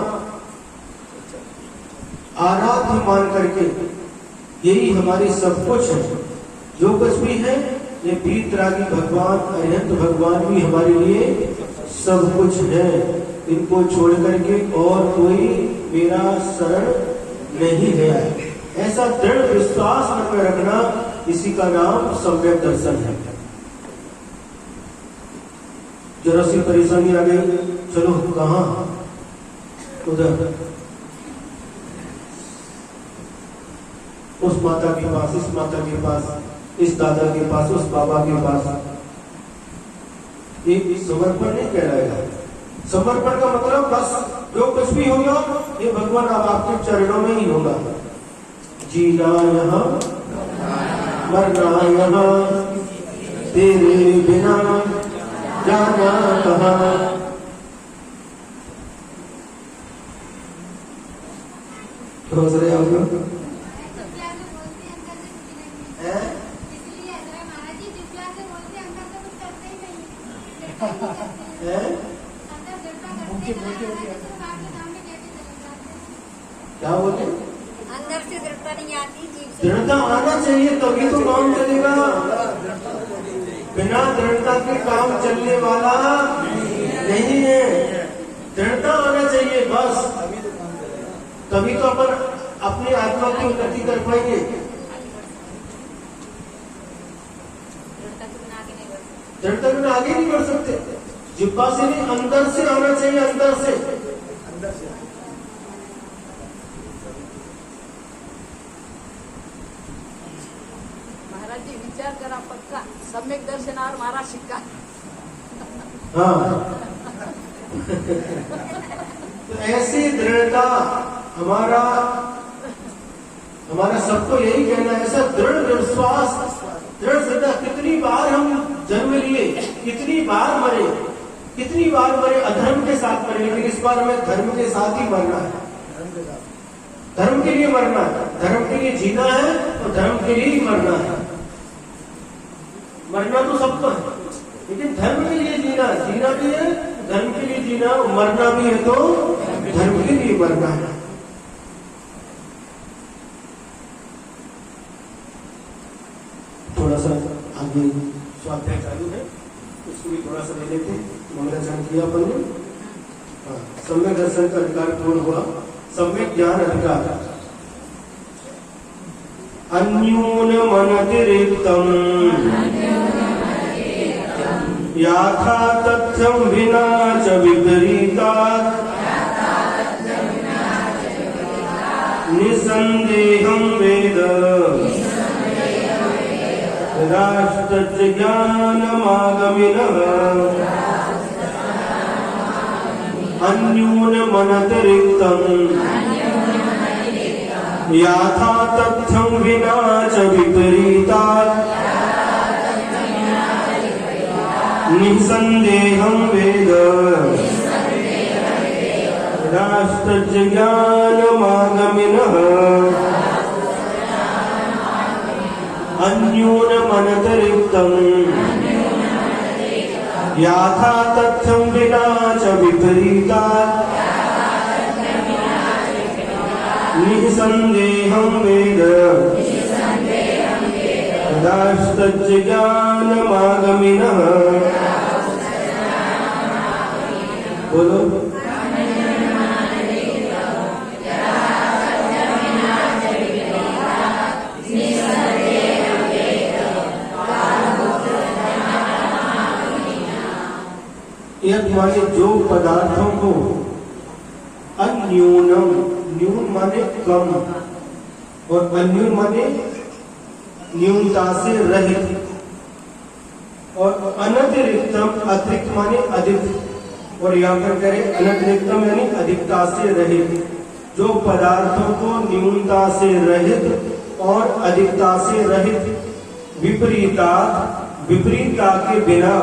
आराध्य मान करके, यही हमारी सब कुछ है। जो कुछ भी है ये वीतरागी भगवान, अरिहंत भगवान भी हमारे लिए सब कुछ है। इनको छोड़ करके और कोई मेरा शरण नहीं गया है, ऐसा दृढ़ विश्वास मन में रखना, इसी का नाम सम्यक दर्शन है। जरा सी परेशानी आ गई, चलो कहाँ, उधर उस माता के पास, इस माता के पास, इस दादा के पास, उस बाबा के पास। ये समर्पण नहीं कहलाएगा। समर्पण का मतलब बस जो कुछ भी होगा ये भगवान अब आपके चरणों में ही होगा। जीना यहाँ, मरना यहाँ, तेरे बिना जाना कहाँ। सोच रहे हो क्या बोलते? अंदर से दृढ़ता नहीं आती, दृढ़ता आना चाहिए तभी तो काम चलेगा। बिना दृढ़ता के काम चलने वाला नहीं है। दृढ़ता आना चाहिए बस, तभी तो अपन अपनी आत्मा की उन्नति कर पाएंगे। दृढ़ता के बिना आगे नहीं बढ़ सकते। जिब्बा से नहीं, अंदर से आना चाहिए, अंदर से। महाराज जी विचार करा पक्का, सम्यक दर्शनावर महाराज शिक्का। हाँ। तो ऐसी दृढ़ता हमारा सबको यही कहना है, ऐसा दृढ़ विश्वास, दृढ़ श्रद्धा। कितनी बार हम जन्म लिए, कितनी बार मरे, कितनी बार मरे, अधर्म के साथ मरे, लेकिन इस बार हमें धर्म के साथ ही मरना है। धर्म के लिए मरना है, धर्म के लिए जीना है और धर्म के लिए ही मरना है। मरना तो सबको है, लेकिन धर्म के लिए जीना, जीना भी है धर्म के लिए जीना, मरना भी है तो धर्म के लिए मरना है। थोड़ा सा आगे स्वाध्याय चालू है, उसको भी थोड़ा सा ले लेते हैं। मंगलाचरण किया अपन ने। सम्यक दर्शन का अधिकार पूर्ण हुआ। सम्यक ज्ञान अधिकार। अन्यूनमनतिरिक्तम् याथा तथ्यं विना च विपरीतात् निसंदेहं वेद राष्ट्रस्य ज्ञानमागमिनः अन्यूनमनतिरिक्तम् याथा तथ्यं विना च विपरीतात् निसंदेहं वेद यदास्तज्ज्ञानमागमिनः अन्यूनमनतिरिक्तम् याथा तथ्यं विना च विपरीतात् निःसन्देहं वेद यदास्तज्ज्ञानमागमिनः। बोलो। यद माने जो पदार्थों को अन्यूनम, न्यून माने कम और अन्यून माने न्यूनता से रहित और अनतिरिक्तम, अतिरिक्त माने अधिक और यहाँ पर करें अनतिरिक्तम यानी अधिकता से रहित। जो पदार्थों को न्यूनता से रहित और अधिकता से रहित, विपरीतता के बिना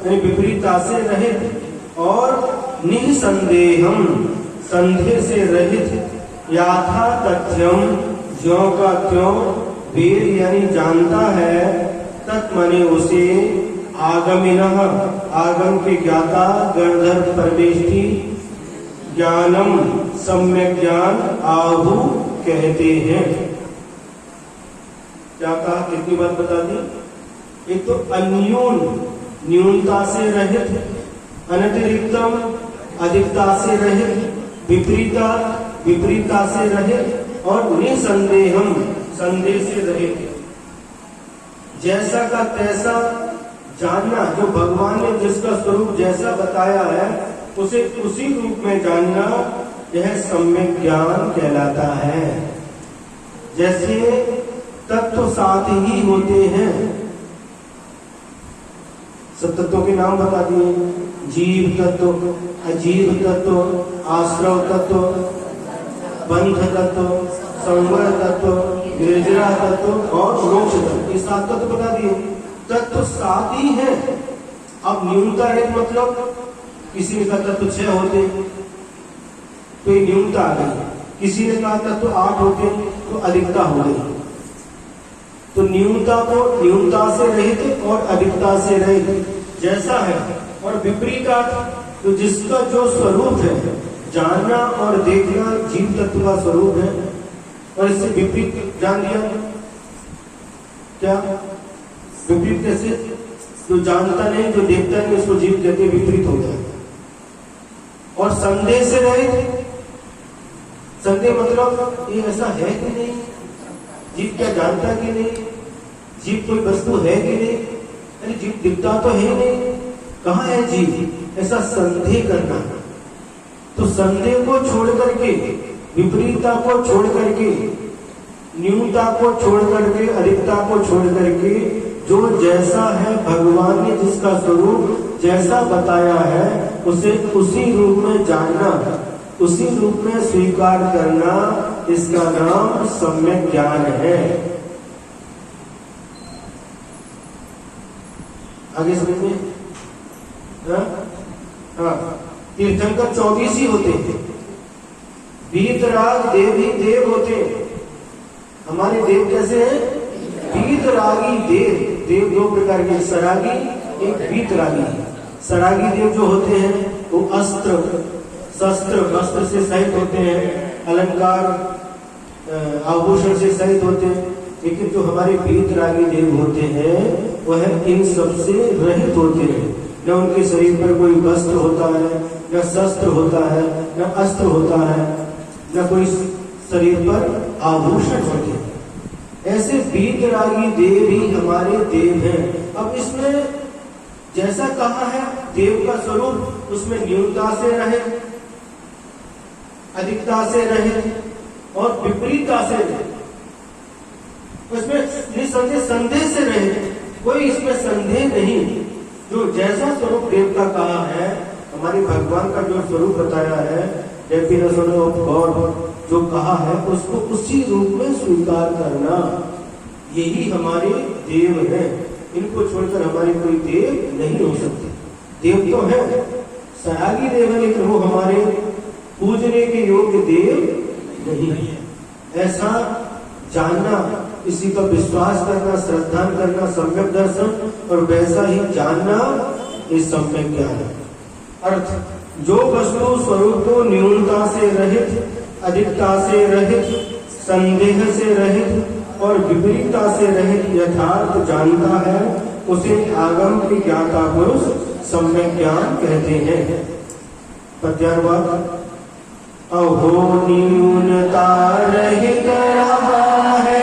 यानी विपरीतता से रहित और निःसंदेहम, संदेह से रहित, याथा तथ्यम, ज्यों का त्यों, वेद यानी जानता है, तत् माने उसे, आगमिनः आगम के ज्ञाता, गणधर परमेष्ठी, ज्ञानम सम्यक ज्ञान, आहु कहते हैं। क्या कहा, कितनी बात बता दी? एक तो अन्यून, न्यूनता से रहित, अनतिरिक्तम, अधिकता से रहित, विपरीतता से रहित और निसंदेहम, संदेह से रहित। जैसा का तैसा जानना, जो भगवान ने जिसका स्वरूप जैसा बताया है उसे उसी रूप में जानना, यह सम्यक ज्ञान कहलाता है। जैसे तत्व साथ ही होते हैं, सब तत्वों के नाम बता दिए, जीव तत्व, अजीव तत्व, आश्रव तत्व, बंध तत्व, संवर तत्व, निर्जरा तत्व और मोक्ष तत्व, ये 7 तत्व बता दिए। तत्व साथ ही है। अब न्यूनता है मतलब किसी ने कहा तत्व 6 होते तो ये न्यूनता आ गई, किसी ने कहा तत्व 8 होते तो अधिकता हो गई। तो न्यूनता को न्यूनता से रहित और अधिकता से रहित जैसा है, और विपरीता तो जिसका जो स्वरूप है, जानना और देखना जीव तत्व का स्वरूप है, और इससे विपरीत जान लिया। क्या विपरीत कैसे? जो जानता नहीं, जो देखता नहीं, उसको जीव कहते विपरीत हो जाए। और संदेह से रहित, संदेह मतलब ये ऐसा है कि नहीं, जीव क्या जानता कि नहीं, जीव कोई वस्तु है कि नहीं, अरे जीव दिखता तो है नहीं, कहाँ है जीव, ऐसा संदेह करना। तो संदेह को छोड़ करके, विपरीतता को छोड़ करके, न्यूनता को छोड़ करके, अधिकता को छोड़ करके, जो जैसा है भगवान ने जिसका स्वरूप जैसा बताया है उसे उसी रूप में जानना, उसी रूप में स्वीकार करना, इसका नाम सम्यक ज्ञान है। आगे समझिए। तीर्थंकर 24 ही होते हैं, वीतराग देव ही देव होते हैं। हमारे देव कैसे हैं? वीतरागी देव। देव 2 प्रकार के, सरागी, एक वीतरागी। सरागी देव जो होते हैं वो अस्त्र शस्त्र वस्त्र से सहित होते हैं, अलंकार आभूषण से सहित होते हैं। लेकिन जो हमारे वीतरागी देव होते हैं वह इन सबसे रहित होते हैं। न उनके शरीर पर कोई वस्त्र होता है, न शस्त्र होता है, न अस्त्र होता है, न कोई शरीर पर आभूषण होते हैं। ऐसे वीतरागी देव ही हमारे देव हैं। अब इसमें जैसा कहा है देव का स्वरूप, उसमें न्यूनता से रहे, अधिकता से रहे और विपरीतता से रहे, उसमें निसंदेह संदेह से रहे। कोई इसमें संदेह नहीं। जो जैसा स्वरूप देव का कहा है, हमारे भगवान का जो स्वरूप बताया है, डेफिनेशन ऑफ गॉड जो कहा है, उसको उसी रूप में स्वीकार करना, यही हमारे देव हैं। इनको छोड़कर हमारे कोई देव नहीं हो सकते। देव तो है, सरागी देव है, लेकिन वो हमारे पूजने के योग्य देव नहीं है। ऐसा जानना, इसी का विश्वास करना, श्रद्धा करना सम्यक दर्शन, और वैसा ही जानना ये सम्यक ज्ञान है। अर्थ, जो वस्तु स्वरूप को न्यूनता से रहित, अधिकता से रहित, संदेह से रहित और विपरीतता से रहित यथार्थ जानता है, उसे आगम के ज्ञाता पुरुष सम्यक ज्ञान कहते हैं। पद्यानुवाद। अहो न्यूनता रहित रहा है,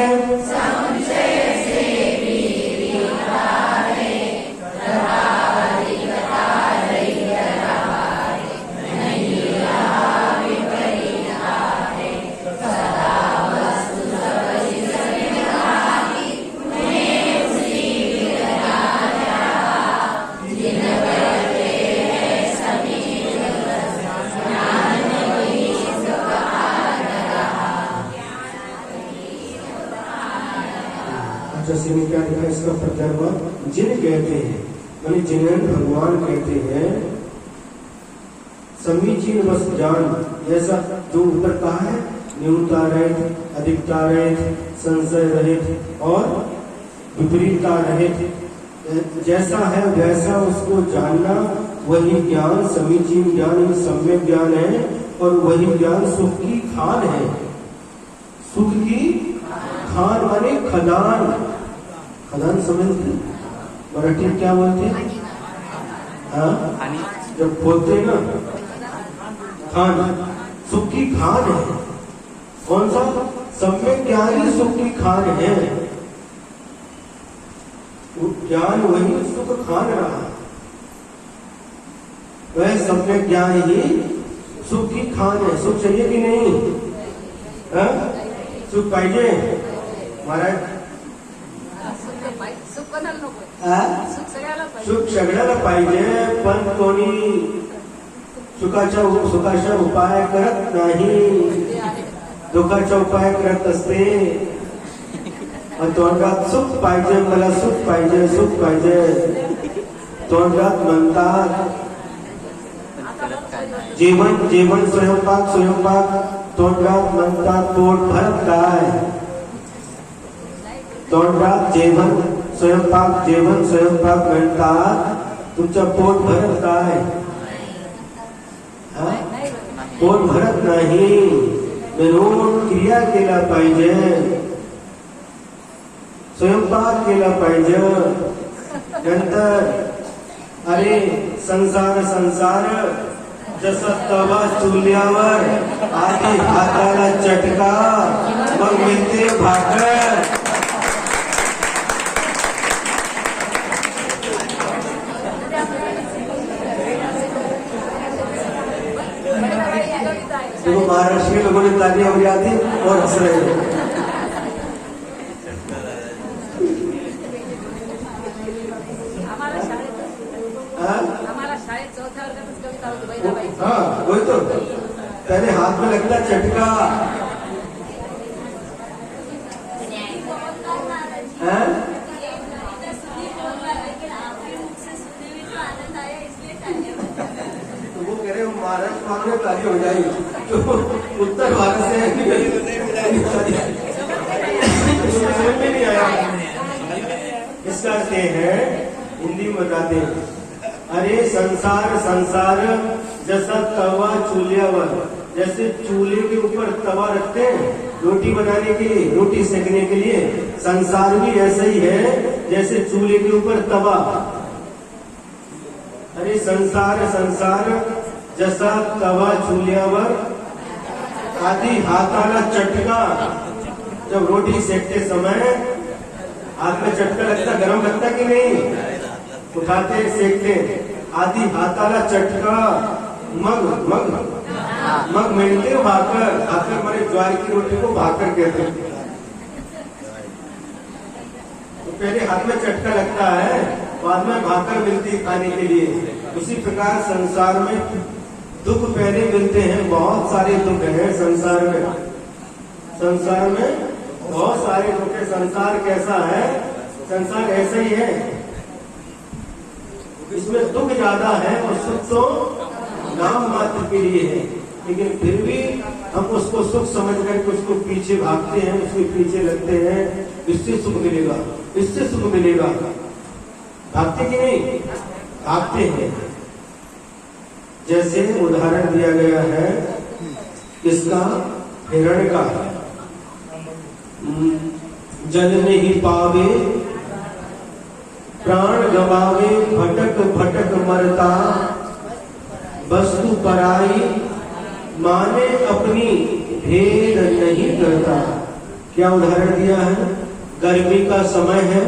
क्या लिखा इसका प्रत्यारोप, जिन कहते हैं यानी जिन्हें भगवान कहते हैं समीचीन बस जान, जैसा जो ऊपर कहा है, न्यूनता रहित, अधिकता रहित, संशय रहित और विपरीतता रहित, जैसा है वैसा उसको जानना, वही ज्ञान समीचीन ज्ञान, सम्यक ज्ञान है। और वही ज्ञान सुख की खान है। सुख की खान माने खदान। खदान समझते मराठी में क्या बोलते हैं? हाँ, जब खोलते हैं ना, खान, सुख की खान है। कौन सा? सम्यक ज्ञान ही सुख की खान है। ज्ञान वही सुख खान रहा, वह सम्यक ज्ञान ही सुख की खान है। सुख चाहिए कि नहीं? सुख पाहिजे महाराज? सुख सगळ्याला पाहिजे, पण कोणी सुखाचा उपाय करत नाही, दुःखाचा उपाय करत असते। तोंडात सुख पाहिजे, मला सुख पाहिजे, सुख पाहिजे, तोंडात म्हणतात जेवण जेवण, स्वयंपाक स्वयंपाक, तोंडात म्हणतात पोट भरत काय। तोंडात जेवण स्वयंपाक, जेवण स्वयंपाक म्हणतात, तुमचं पोट भरत काय? पोट भरत नाही, म्हणून क्रिया केला पाहिजे, स्वयंपाक केला पाहिजे। नंतर अरे संसार संसार जसा तवा चुल्यावर, आधी हाताला चटका मग मिळते भाकर। देखो महाराष्ट्र के लोगों ने तालियां बजाती और हंस रहे हैं। हाँ वही तो, पहले हाथ में लगता चटका, तो वो कह रहे महाराष्ट्र में ताली हो जाएगी, तो उत्तर भारत से समझ में नहीं आया। इसका अर्थ है, हिंदी में बताते हैं, अरे संसार संसार जैसा तवा चूल्हावर, जैसे चूल्हे के ऊपर तवा रखते हैं रोटी बनाने के लिए, रोटी सेकने के लिए, संसार भी ऐसा ही है जैसे चूल्हे के ऊपर तवा। अरे संसार संसार जैसा तवा चूल्हावर, आधी हाथाला चटका, जब रोटी सेकते समय हाथ में चटका लगता, गरम लगता कि नहीं? उठाते सेकते, आधी हाताला चटका, मग मग मग मिळते भाकर। भाकर माने ज्वार की रोटी को भाकर कहते हैं। तो पहले हाथ में चटका लगता है, बाद में भाकर मिलती है खाने के लिए। उसी प्रकार संसार में दुख पहले मिलते हैं, बहुत सारे दुख हैं संसार में। संसार में बहुत सारे दुख है। संसार कैसा है? संसार ऐसा ही है, इसमें दुख ज्यादा है और सुख तो नाम मात्र के लिए है। लेकिन फिर भी हम उसको सुख समझ करके उसको पीछे भागते हैं, उसके पीछे लगते हैं, इससे सुख मिलेगा, इससे सुख मिलेगा। भागते कि नहीं? भागते हैं। जैसे उदाहरण दिया गया है इसका हिरण का, जल नहीं पावे प्राण गवावे, भटक भटक मरता, वस्तु पराई माने अपनी भेद नहीं करता। क्या उदाहरण दिया है? गर्मी का समय है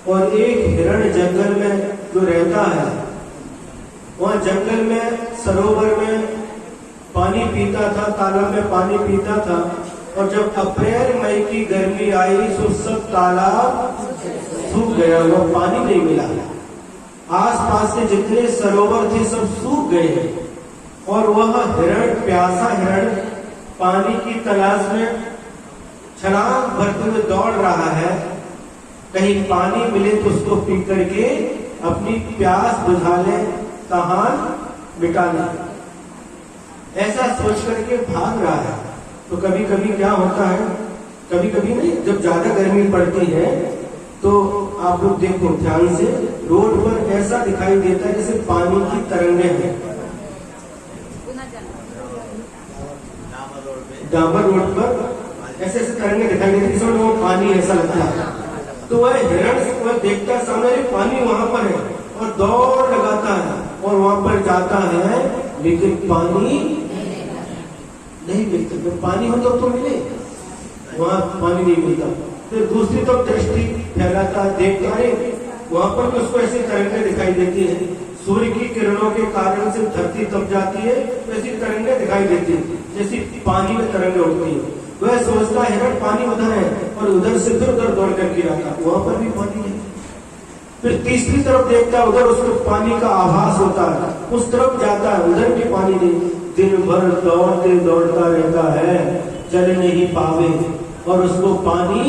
और एक हिरण जंगल में जो रहता है, वहां जंगल में सरोवर में पानी पीता था, तालाब में पानी पीता था, और जब अप्रैल मई की गर्मी आई तो सब तालाब सूख गया, वो पानी नहीं मिला। आसपास से जितने सरोवर थे सब सूख गए और वह हिरण, प्यासा हिरण, पानी की तलाश में छलांग भरते हुए दौड़ रहा है, कहीं पानी मिले तो उसको पी करके अपनी प्यास बुझा ले, तहान मिटा ले, ऐसा सोच करके भाग रहा है। तो कभी कभी क्या होता है, कभी कभी नहीं, जब ज्यादा गर्मी पड़ती है तो आप लोग देखो ध्यान से, रोड पर ऐसा दिखाई देता है जैसे पानी की तरंगें हैं। डामर रोड पर ऐसे ऐसे तरंगें दिखाई देती है, वो पानी ऐसा लगता है। तो वह हिरण वह देखता है सामने पानी वहां पर है और दौड़ लगाता है और वहां पर जाता है, लेकिन पानी नहीं मिलता। जब पानी हो तो मिले, वहां पानी नहीं मिलता। फिर दूसरी तरफ दृष्टि फैलाता, देखता है वहां पर भी उसको ऐसी तरंगें दिखाई देती है, सूर्य की किरणों के कारण से धरती तप जाती है, ऐसी तरंगें दिखाई देती है जैसी पानी में तरंगें उठती है। वह सोचता है हिरण पानी उधर है, और उधर से फिर उधर दौड़ कर गिरा था, वहां पर भी पानी है। फिर तीसरी तरफ देखता है, उधर उसको पानी का आभास होता है, उस तरफ जाता है, उधर भी पानी नहीं। दिन भर दौड़ते दौड़ता रहता है, चल नहीं पावे और उसको पानी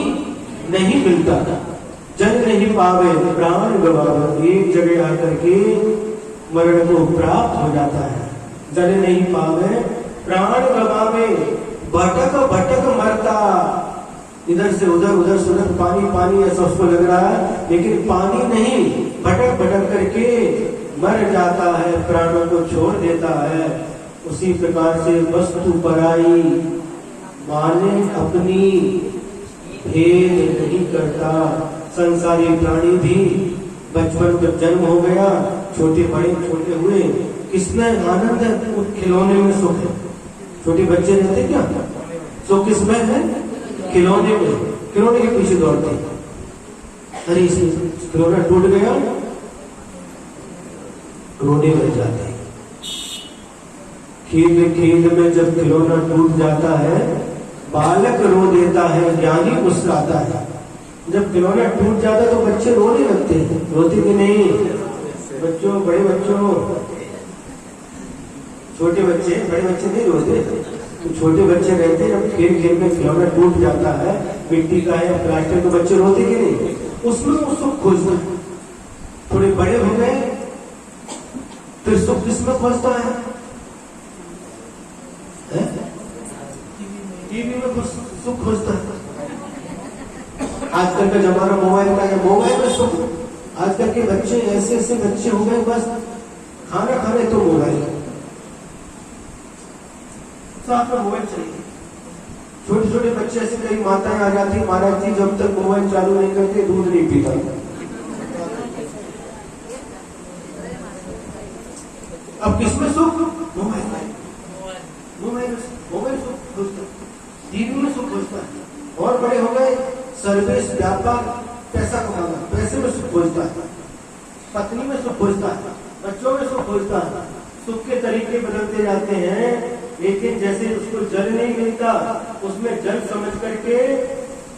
नहीं मिलता। जल नहीं पावे प्राण गवावे, एक जगह आकर के मरण को प्राप्त हो जाता है। जल नहीं पावे प्राण गवावे, भटक भटक मरता, इधर से उधर उधर से उधर, पानी पानी ऐसा उसको लग रहा है, लेकिन पानी नहीं, भटक भटक करके मर जाता है, प्राणों को छोड़ देता है। उसी प्रकार से वस्तु पराई माने अपनी भेद नहीं करता। संसारी प्राणी भी बचपन जब जन्म हो गया, छोटे बड़े छोटे हुए, किसमें आनंद है? उस खिलौने में सुख है। छोटे बच्चे रहते क्या, सुख किसमें है? खिलौने में, खिलौने के पीछे दौड़ते हैं। अरे इसमें खिलौना टूट गया, रोने लग जाते हैं। खेल खेल में जब खिलौना टूट जाता है, बालक रो देता है, ज्ञानी मुस्कुराता है। जब खिलौना टूट जाता है तो बच्चे रोने लगते हैं, रोते कि नहीं? बच्चों, बड़े बच्चों, छोटे बच्चे, बड़े बच्चे नहीं रोते, तो छोटे बच्चे रहते हैं, जब खेल खेल में खिलौना टूट जाता है, मिट्टी का है या प्लास्टिक, तो बच्चे रोते कि नहीं? उसमें वो सुख खोजता है। थोड़े बड़े हो गए फिर सुख किसमें खोजता है? टीवी में कुछ सुख खोजता है। आजकल का जमाना मोबाइल का है, मोबाइल में सुख। आजकल के बच्चे ऐसे ऐसे बच्चे हो गए, बस खाना खाने तो मोबाइल, साथ में मोबाइल चाहिए। छोटे छोटे बच्चे ऐसे, कई माताएं आ जाती, महाराज जी जब तक मोबाइल चालू नहीं करते दूध नहीं पीता। अब किसमें सुख? मोबाइल में, मोबाइल सुख खोजता है, टीवी में सुख खोजता है। और बड़े हो गए, सर्विस, व्यापार, पैसा कमाना, पैसे में सुख खोजता है, पत्नी में सुख खोजता है, बच्चों में सुख खोजता है। सुख के तरीके बदलते जाते हैं, लेकिन जैसे उसको जल नहीं मिलता, उसमें जल समझ करके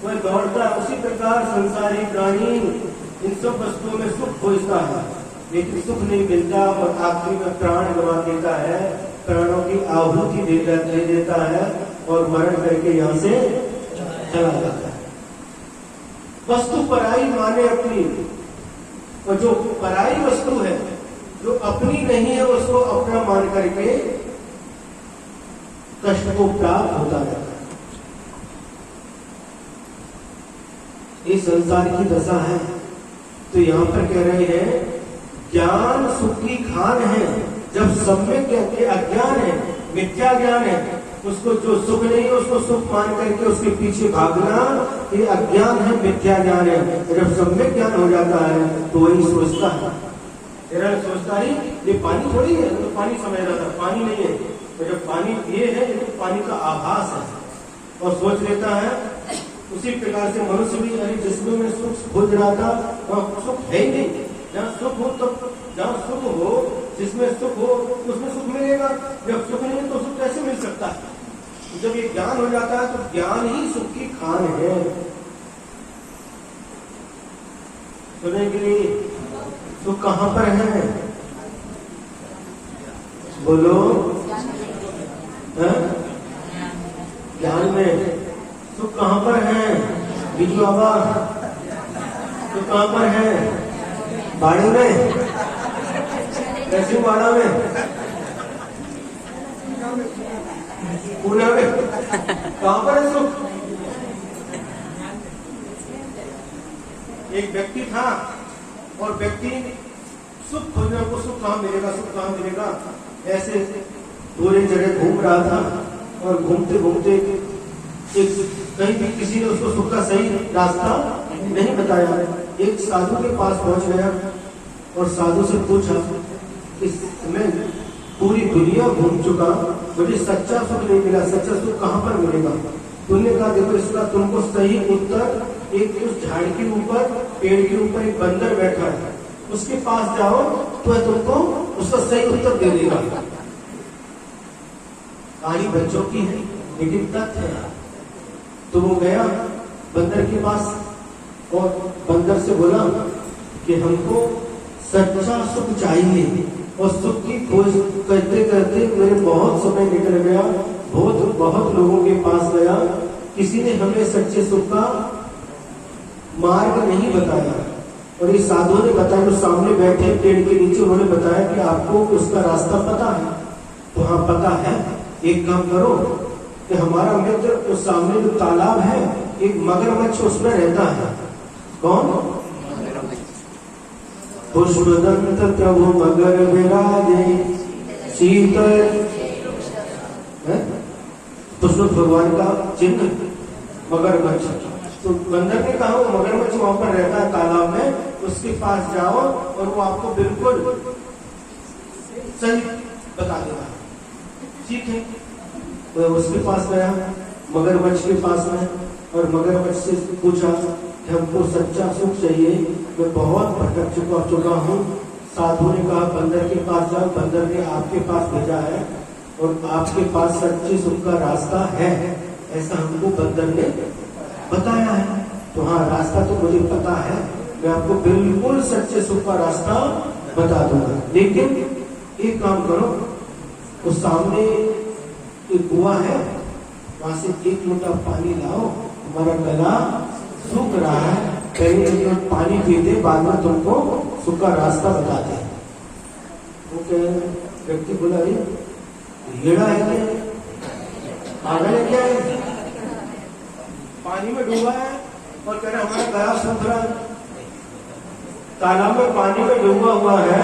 वह दौड़ता है। उसी प्रकार संसारी प्राणी इन सब वस्तुओं में सुख खोजता है, लेकिन सुख नहीं मिलता और आखिरी में प्राण गवा देता है, प्राणों की आहुति दे देता है और मरण करके यहाँ से चला जाता है। वस्तु पराई माने अपनी, और जो पराई वस्तु है, जो अपनी नहीं है, उसको अपना मान करके कष्ट को प्राप्त होता रहता है। ये संसार की दशा है। तो यहाँ पर कह रहे हैं ज्ञान सुख की खान है। जब सम्यक ज्ञान के अज्ञान है, मिथ्या ज्ञान है, उसको जो सुख नहीं है उसको सुख मान करके उसके पीछे भागना, ये अज्ञान है, मिथ्या ज्ञान है। जब सम्यक ज्ञान हो जाता है तो वही सोचता है, तेरा सोचता है ये पानी थोड़ी है, तो पानी समझ रहा था, पानी नहीं है। तो जब पानी ये है तो पानी का आभास है और सोच लेता है। उसी प्रकार से मनुष्य भी जिसमें मैं सुख खोज रहा था वहाँ सुख है ही नहीं। जहाँ सुख हो तो जहाँ सुख हो, जिसमें सुख हो उसमें सुख मिलेगा। जब सुख नहीं तो सुख कैसे मिल सकता है? जब ये ज्ञान हो जाता है तो ज्ञान ही सुख की खान है। सुने के लिए सुख कहाँ पर है? बोलो। ज्ञान में सुख कहाँ पर है? बीजू बाबा सुख कहाँ पर है? बाड़ी में, कैसी बाड़ा में, पुणे में, कहाँ पर है सुख? एक व्यक्ति था और व्यक्ति सुख खोजने को, सुख कहाँ मिलेगा, सुख कहाँ मिलेगा, ऐसे पूरी जगह घूम रहा था। और घूमते घूमते कहीं भी किसी ने उसको सुख का सही रास्ता नहीं बताया। एक साधु के पास पहुंच गया और साधु से पूछा, मैं पूरी दुनिया घूम चुका, मुझे सच्चा सुख नहीं मिला, सच्चा सुख कहाँ पर मिलेगा? तुमने कहा देखो इसका तुमको सही उत्तर, एक उस झाड़ के ऊपर, पेड़ के ऊपर एक बंदर बैठा है, उसके पास जाओ तो तुमको उसका सही उत्तर दे देगा। कहानी बच्चों की है लेकिन तथ्य है। तो वो गया बंदर के पास और बंदर से बोला कि हमको सच्चा सुख चाहिए। और सुख की खोज करते करते मेरे बहुत समय निकल गया, बहुत लोगों के पास गया, किसी ने हमें सच्चे सुख का मार्ग नहीं बताया। और इस साधु ने बताया, जो सामने बैठे पेड़ के नीचे, उन्होंने बताया कि आपको उसका रास्ता पता है। तो हाँ पता है, एक काम करो कि हमारा मित्र उस सामने जो तालाब है, एक मगरमच्छ उसमें रहता है। कौन? पुष्पदंत प्रभु मगर विराजे शीतल, पुष्प भगवान का चिन्ह मगरमच्छ। तो बंदर ने कहा वो मगरमच्छ वहां पर रहता है तालाब में, उसके पास जाओ और वो आपको बिल्कुल सही बता देगा। ठीक है, तो उसके पास गया मगरमच्छ के पास में, और मगरमच्छ से पूछा कि हमको सच्चा सुख चाहिए, मैं बहुत भटक चुका हूँ। साधु ने कहा बंदर के पास जाओ, बंदर ने आपके पास भेजा है और आपके पास सच्चे सुख का रास्ता है, ऐसा हमको बंदर ने बताया है। तो हाँ रास्ता तो मुझे पता है, मैं आपको बिल्कुल सच्चे सुख का रास्ता बता दूंगा। लेकिन एक काम करो, उस सामने एक कुआं है, वहां से एक लोटा पानी लाओ, हमारा गला सूख रहा है, पहले एक लोटा पानी पीते, बाद में तुमको सुख का रास्ता बताते हैं। वो व्यक्ति बोला येड़ा है क्या, पागल है क्या है? पानी में डूबा है और कह रहा हमारा गला सूख रहा है। तालाब में पानी में डूबा हुआ है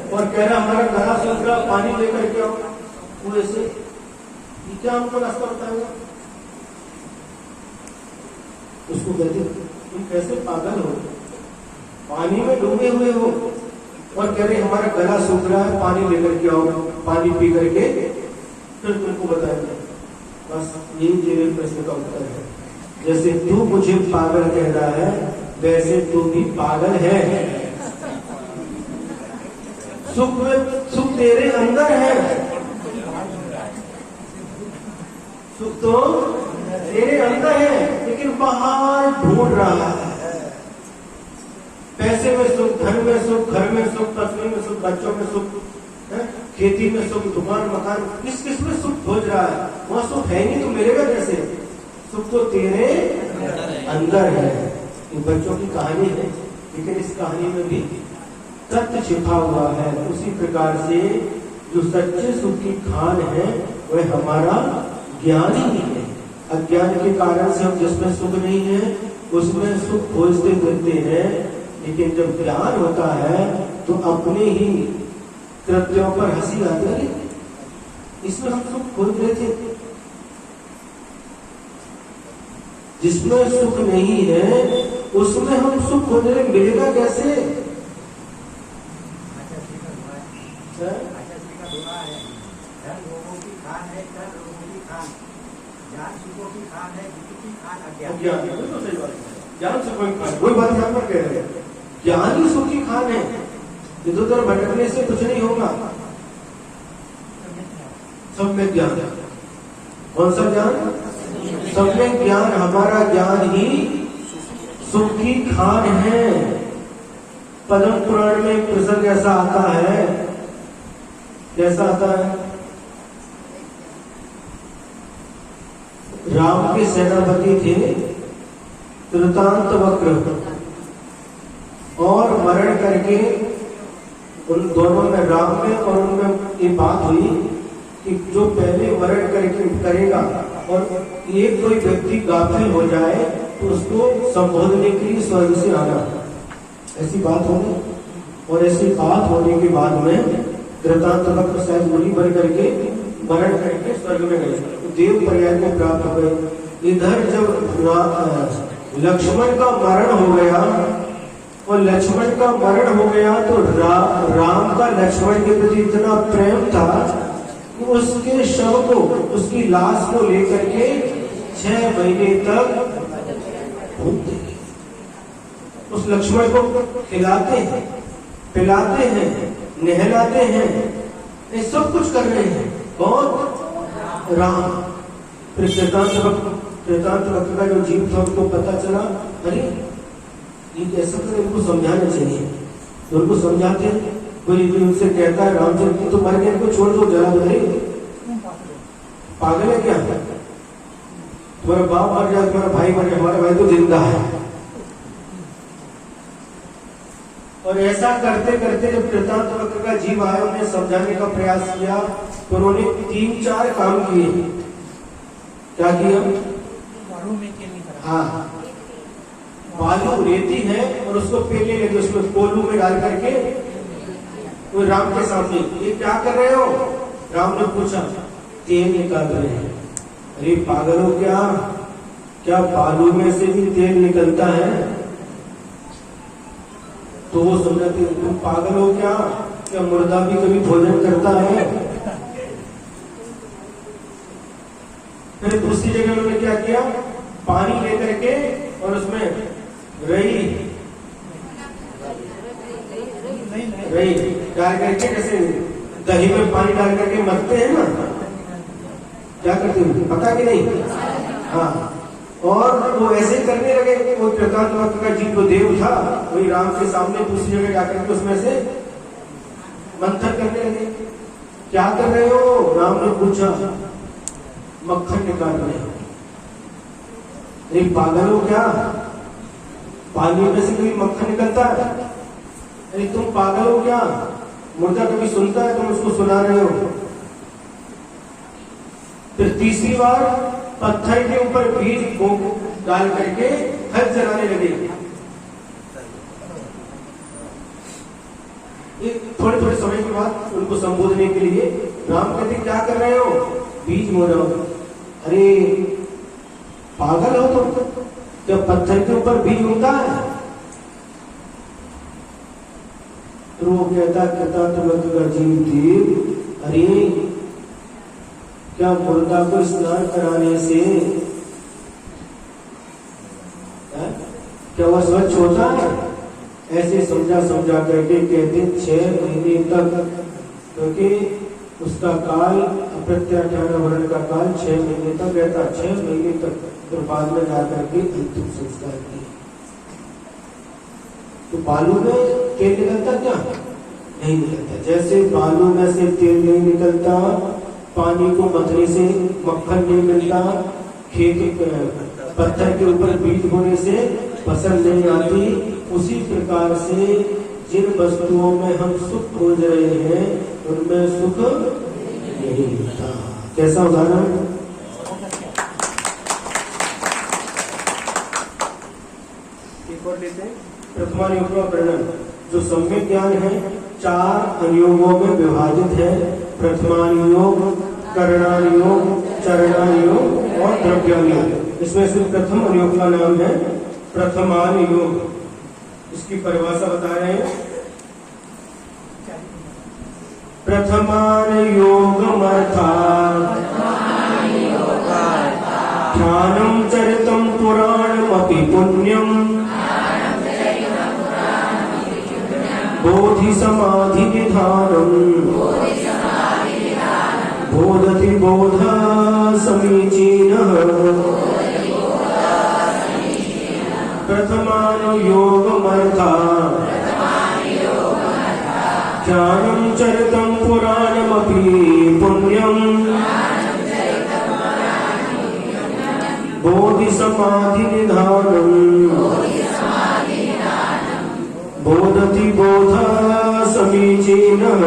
और कह रहा हमारा गला सूख रहा, पानी लेकर के आओ। वो ऐसे क्या हमको रास्ता बताएगा? उसको कहते तुम कैसे पागल हो, पानी में डूबे हुए हो और कह रहे हमारा गला सूख रहा है, पानी लेकर के आओ, पानी पी करके फिर तुमको बताएंगे। बस यही प्रश्न का उत्तर है। जैसे तू मुझे पागल कह रहा है, वैसे तू भी पागल है। सुख तेरे अंदर है, सुख तो तेरे अंदर है, लेकिन बाहर ढूंढ रहा है। पैसे में सुख, धन में सुख, घर में सुख, पत्नी में सुख, बच्चों में सुख, खेती में सुख, दुकान मकान, किस में सुख खोज रहा है? वहां सुख है नहीं तो मिलेगा कैसे? सुख तो तेरे अंदर है। इन बच्चों की कहानी है, लेकिन इस कहानी में भी सत्य छिपा हुआ है। उसी प्रकार से जो सच्चे सुख की खान है वह हमारा ज्ञान ही नहीं है। अज्ञान के कारण से हम जिसमें सुख नहीं है उसमें सुख खोजते फिरते हैं, लेकिन जब ज्ञान होता है तो अपने ही कृत्यों पर हंसी आती है। इसमें हम सुख खोज रहे थे, जिसमें सुख नहीं है उसमें हम सुख खोज रहे, मिलेगा कैसे? ज्ञान सुखों की खान, वही बात यहाँ पर कह रहे हैं, ज्ञान ही सुख की खान है। इधर उधर भटकने से कुछ नहीं होगा। सम्यक ज्ञान, कौन सा ज्ञान? सम्यक ज्ञान। हमारा ज्ञान ही सुख की खान है। पद्म पुराण में एक प्रसंग ऐसा आता है, कैसा आता है? राम के सेनापति थे त्रितांत वक्र, और मरण करके उन दोनों में, राम में और उनमें ये बात हुई कि जो पहले मरण करके करेगा और एक कोई व्यक्ति गाफिल हो जाए तो उसको संबोधने के लिए स्वर्ग से आना, ऐसी बात होगी। और ऐसी बात होने के बाद में त्रितांत वक्र शायद मुनि बन करके मरण करके स्वर्ग में गए, तो देव पर्याय को प्राप्त हो गए। इधर जब लक्ष्मण का मरण हो गया और लक्ष्मण का मरण हो गया तो राम का लक्ष्मण के प्रति इतना प्रेम था कि उसके शव को, उसकी लाश को लेकर के 6 महीने तक उस लक्ष्मण को खिलाते हैं, पिलाते हैं, नहलाते हैं, ये सब कुछ कर रहे हैं। कौन? राम। फिर त्रितांत वक्र का जो जीव था उनको पता चला, अरे ये कैसा कर, इनको समझाना चाहिए। तो उनको समझाते, कोई उनसे कहता है रामचंद्र तो मर गए, इनको छोड़ दो, जला दो। अरे पागल है क्या? तुम्हारा बाप मर जाए, तुम्हारा भाई मर जाए, हमारा भाई तो जिंदा है। और ऐसा करते करते जब त्रितांत वक्र का जीव आया, उन्हें समझाने का प्रयास किया, तो उन्होंने 3-4 काम किए। क्या किया? हाँ, बालू रेती है और उसको पेलने लगे, उसमें कोलू में डाल करके तो राम के सामने, ये क्या कर रहे हो? राम ने पूछा, तेल निकाल रहे हैं। अरे पागल हो क्या? क्या बालू में से भी तेल निकलता है? तो वो समझाते, तुम पागल हो क्या? क्या मुर्दा भी कभी भोजन करता है? फिर दूसरी जगह उन्होंने क्या किया? पानी लेकर के और उसमें रई डाल करके, जैसे दही में पानी डाल करके मरते हैं ना, क्या करते हैं पता कि नहीं? हाँ, और वो ऐसे करने लगे। वो त्रितांत वक्र का जीव तो देव था, वही राम के सामने दूसरी जगह जाकर के उसमें से मंथन करने लगे। क्या कर रहे हो? राम ने पूछा, मक्खन निकाल रहे हो। एक पागल हो क्या? पानी में से कभी मक्खन निकलता है? अरे तुम पागल हो क्या? मुर्दा कभी सुनता है? तुम उसको सुना रहे हो। फिर तीसरी बार पत्थर के ऊपर बीज डाल करके हल चलाने लगे। थोड़े थोड़े समय के बाद उनको संबोधने के लिए राम कहते, क्या कर रहे हो? बीज बो रहे हो। अरे पागल हो तुम? जब पत्थर के ऊपर बीज उगता है? तो वो कहता का जीव देव, अरे क्या मुर्दा को स्नान कराने से क्या वह स्वच्छ होता है? ऐसे समझा करके कहते 6 महीने तक, क्योंकि उसका काल अप्रत्याख्यान वर्ण का काल 6 महीने तक रहता, 6 महीने तक। तो बाद में जाकर के अंतिम संस्कार किए। तो बालू में तेल निकलता क्या? नहीं निकलता। जैसे बालू में से तेल नहीं निकलता, पानी को मथने से मक्खन नहीं मिलता, खेत पत्थर के ऊपर बीज बोने से फसल नहीं आती, उसी प्रकार से जिन वस्तुओं में हम सुख खोज रहे हैं उनमें सुख नहीं मिलता। कैसा उदाहरण? और लेते हैं प्रथमानुयोग का वर्णन। जो सम्यक ज्ञान है 4 अनुयोगों में विभाजित है। प्रथमानुयोग, करणानुयोग, चरणानुयोग और द्रव्यानुयोग। इसमें से प्रथम अनुयोग का नाम है प्रथमानुयोग। इसकी परिभाषा बता रहे हैं। प्रथमानुयोगमर्थात् ध्यानं चरितं पुराणमपि पुण्यं बोधि समाधि निधानम् बोधति बोधा समीचीनः। प्रथमानुयोगमर्थात् ध्यानं चरितं पुराणमपि पुण्यं बोधि समाधि निधानम् बोधति बोधा समीचीनः।